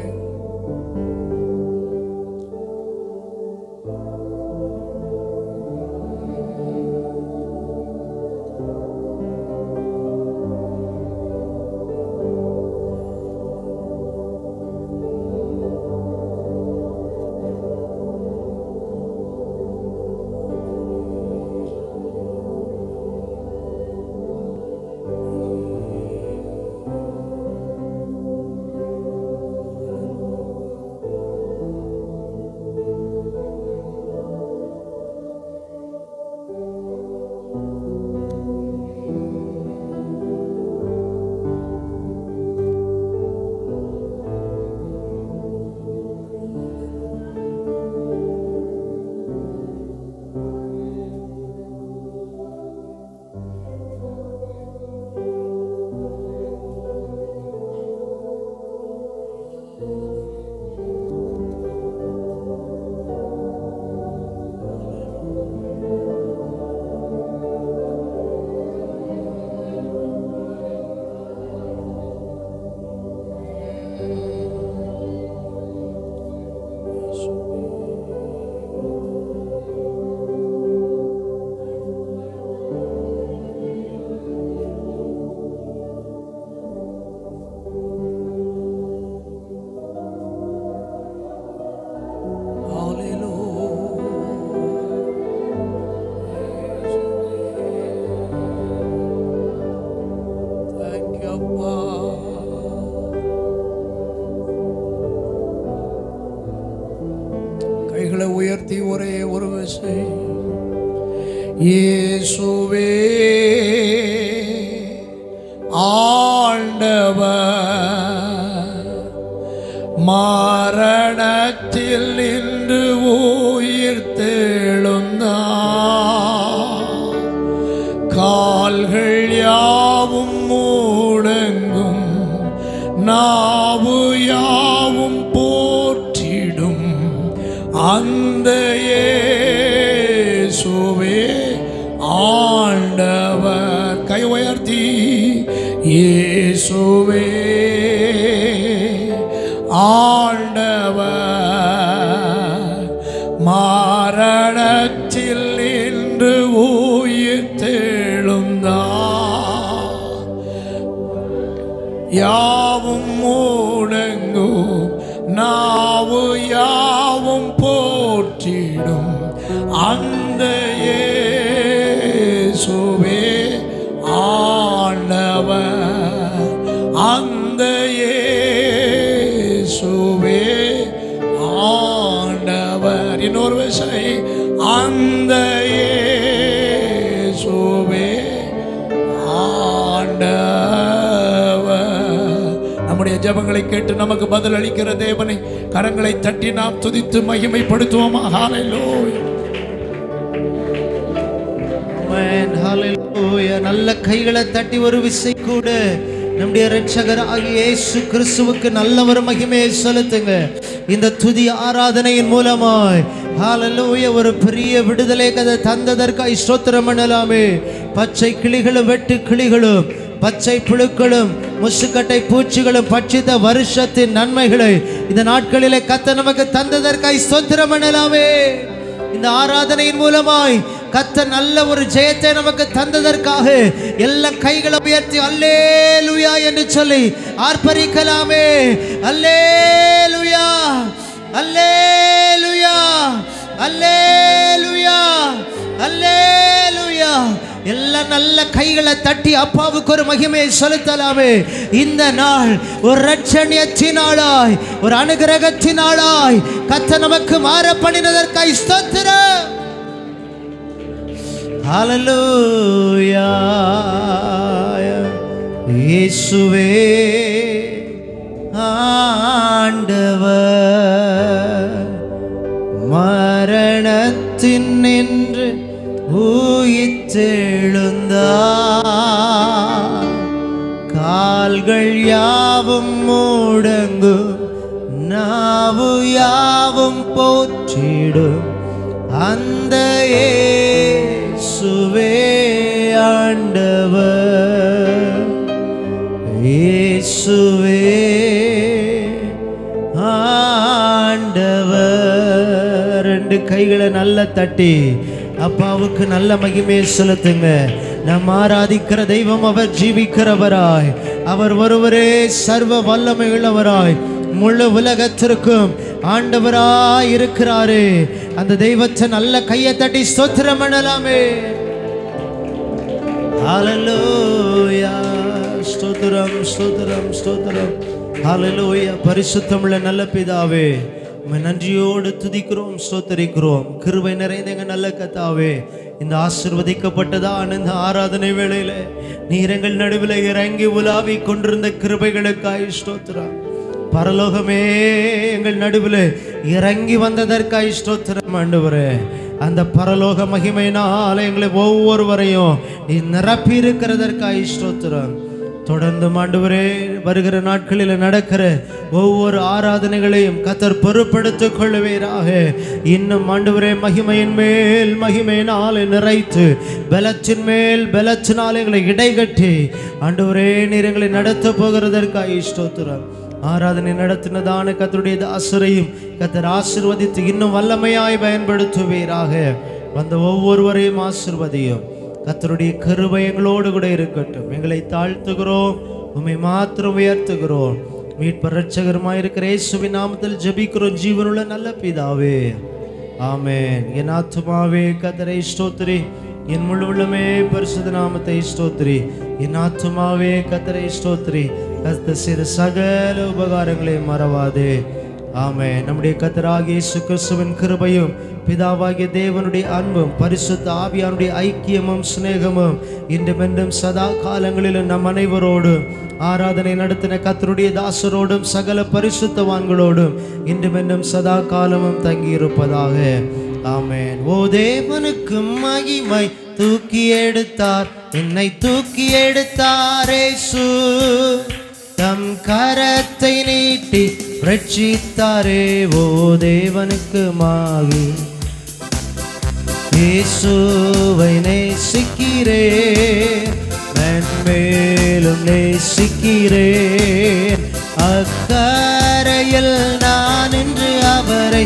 கைகளை உயர்த்தி ஒரே ஒரு விசை இயேசுவே ஆண்டவர் மரணத்தில் நின்று உயிர் தெழுந்தார். கால்கள் யாவும் முடங்கும், நாவு யாவும் போற்றிடும் அந்த இயேசுவே ஆண்டவர். கை உயர்த்தி இயேசுவே ஆண்டவர் மரணத்தில் நின்று உயிர் தெழுந்தார். யாவும் முடங்கும், நாவு யாவும் போற்றிடும் அந்த இயேசுவே ஆண்டவர். அந்த இயேசுவே ஆண்டவர். இன்னொரு விசை அந்த இயேசுவே ஆண்டவர். நம்முடைய ஜெபங்களை கேட்டு நமக்கு பதில் அளிக்கிற தேவனை கரங்களை தட்டி நாம் துதித்து மகிமைப்படுத்துவோமா? ஹல்லேலூயா. ஆமென். ஹல்லேலூயா. நல்ல கைகளை தட்டி ஒரு விசை கூட நம்முடைய இரட்சகராகிய இயேசு கிறிஸ்துவுக்கு நல்ல ஒரு மகிமையை செலுத்துங்க. இந்த துதி ஆராதனையின் மூலமாய் ஹல்லேலூயா ஒரு பெரிய விடுதலை கதை தந்ததற்காய் ஸ்தோத்திரம் பண்ணலாமே. பச்சை கிளிகளும் வெட்டு கிளிகளும் பச்சை புழுக்களும் முசுக்கட்டை பூச்சிகளும் பட்சித்த வருஷத்தின் நன்மைகளை இந்த நாட்களிலே கர்த்தர் நமக்கு தந்ததற்காய் ஸ்தோத்திரம் பண்ணலாமே. இந்த ஆராதனையின் மூலமாய் கர்த்தர் நல்ல ஒரு ஜெயத்தை நமக்கு தந்ததற்காக எல்லா கைகளை உயர்த்தி அல்லேலூயா என்று சொல்லி ஆர்ப்பரிக்கலாமே. அல்லேலூயா, அல்லேலூயா, அல்லேலூயா, அல்லேலூயா. எல்லா நல்ல கைகளை தட்டி அப்பாவுக்கு ஒரு மகிமையை செலுத்தலாமே. இந்த நாள் ஒரு இரட்சணியத்தினாளாய் ஒரு அனுகிரகத்தினாளாய் கர்த்தர் நமக்கு மாற பண்ணினதற்காய் ஸ்தோத்திரம். ஹல்லேலூயா. இயேசுவே ஆண்டவர் மரணத்தின் நின்று உயிர்த்தெழுந்தார். கால்கள் யாவும் முடங்கும் நாவு யாவும் போற்றிடும் அந்த இயேசுவே ஆண்டவர். இயேசுவே ஆண்டவர். ரெண்டு கைகளை நல்லா தட்டி அப்பாவுக்கு நல்ல மகிமையை செலுத்துங்க. நாம் ஆராதிக்கிற தெய்வம் அவர் ஜீவிக்கிறவராய், அவர் ஒருவரே சர்வ வல்லமை உள்ளவராய் முழு உலகத்திற்கும் ஆண்டவராய் இருக்கிறாரே. அந்த தெய்வத்தை நல்ல கையை தட்டி ஸ்தோத்திரம் பண்ணலாமே. ஹல்லேலூயா. ஸ்தோத்திரம், ஸ்தோத்திரம், ஸ்தோத்திரம். ஹல்லேலூயா. பரிசுத்தமுள்ள நல்ல பிதாவே, நன்றியோடு துதிக்கிறோம், ஸ்தோத்திரிக்கிறோம். கிருபை நிறைந்த எங்க நல்ல கர்த்தாவே, இந்த ஆசீர்வதிக்கப்பட்டதான இந்த ஆராதனை வேளையில நீர் எங்கள் நடுவில் இறங்கி உலாவி கொண்டிருந்த கிருபைகளுக்காய் ஸ்தோத்திரம். பரலோகமே எங்கள் நடுவில் இறங்கி வந்ததற்காய் ஸ்தோத்திரம் ஆண்டவரே. அந்த பரலோக மகிமையினால் எங்களை ஒவ்வொருவரையும் நீ நிரப்பி இருக்கிறதற்காய் ஸ்தோத்திரம். தொடர்ந்து ஆண்டவரே வருகிற நாட்களில் நடக்கிற ஒவ்வொரு ஆராதனைகளையும் கர்த்தர் பொறுப்படுத்திக் கொள்ளுவீராக. இன்னும் ஆண்டவரே மகிமையின் மேல் மகிமையினால் நிறைத்து பலத்தின் மேல் பலத்தினால் எங்களை இடைகட்டி ஆண்டவரே நீர் எங்களை நடத்த போகிறதற்காக ஸ்தோத்திரம். ஆராதனை நடத்தினதான கர்த்தருடைய தாசரையும் கர்த்தர் ஆசீர்வதித்து இன்னும் வல்லமையாய் பயன்படுத்துவீராக. வந்த ஒவ்வொருவரையும் ஆசீர்வதியும். கர்த்தருடைய கிருபை எங்களோடு கூட இருக்கட்டும். எங்களை தாழ்த்துகிறோம், உம்மை மாத்திரம் உயர்த்துகிறோம். மீட்பர் இரட்சகருமாய் இருக்கிற இயேசுவின் நாமத்தில் ஜெபிக்கிறோம் ஜீவனுள்ள நல்ல பிதாவே, ஆமென். என் ஆத்துமாவே கர்த்தரை ஸ்தோத்திரி, என் முழு உள்ளமே பரிசுத்த நாமத்தை ஸ்தோத்திரி. என் ஆத்துமாவே கர்த்தரை ஸ்தோத்திரி, கர்த்தர் செய்த சகல உபகாரங்களை மறவாதே. ஆமென். நம்முடைய கர்த்தராகிய இயேசு கிறிஸ்துவின் கிருபையும் பிதாவாகிய தேவனுடைய அன்பும் பரிசுத்த ஆவியானுடைய ஐக்கியமும் சிநேகமும் இன்றுமென்றும் சதா காலங்களிலும் நம் அனைவரோடும் ஆராதனை நடத்தின கர்த்தருடைய தாசரோடும் சகல பரிசுத்தவான்களோடும் இன்றுமென்றும் சதா காலமும் தங்கியிருப்பதாக. ஆமென். ஓ தேவனுக்கு மகிமை, தூக்கி எடுத்தார் என்னை தூக்கி எடுத்தார் இயேசு. தம் கரத்தை நீட்டி ரட்சித்தாரே. ஓ தேவனுக்கு மகிமை, இயேசுவை நேசிக்கிறேன், மென்மேலும் நேசிக்கிறேன். அக்கரையில் நான் இன்று அவரை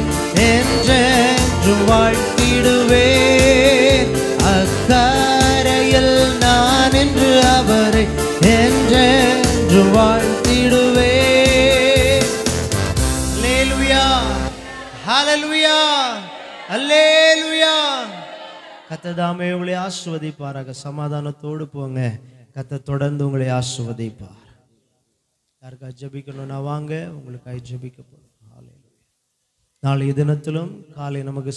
என்றென்றும் வாழ்த்திடுவேன். அக்கரையில் நான் இன்று அவரை என்றென்றும் வாழ்த்திடுவேன். அல்லேலூயா, ஹல்லேலூயா, அல்லேலூயா. கர்த்தர் தாமே உங்களை ஆசீர்வதிப்பாராக. சமாதானத்தோடு போங்க. கர்த்தர் தொடர்ந்து உங்களை ஆசீர்வதிப்பார். யாருக்கா ஜெபிக்கணும்னா வாங்க, உங்களுக்காக ஜெபிக்க போறோம். நாளைய தினத்திலும் காலை நமக்கு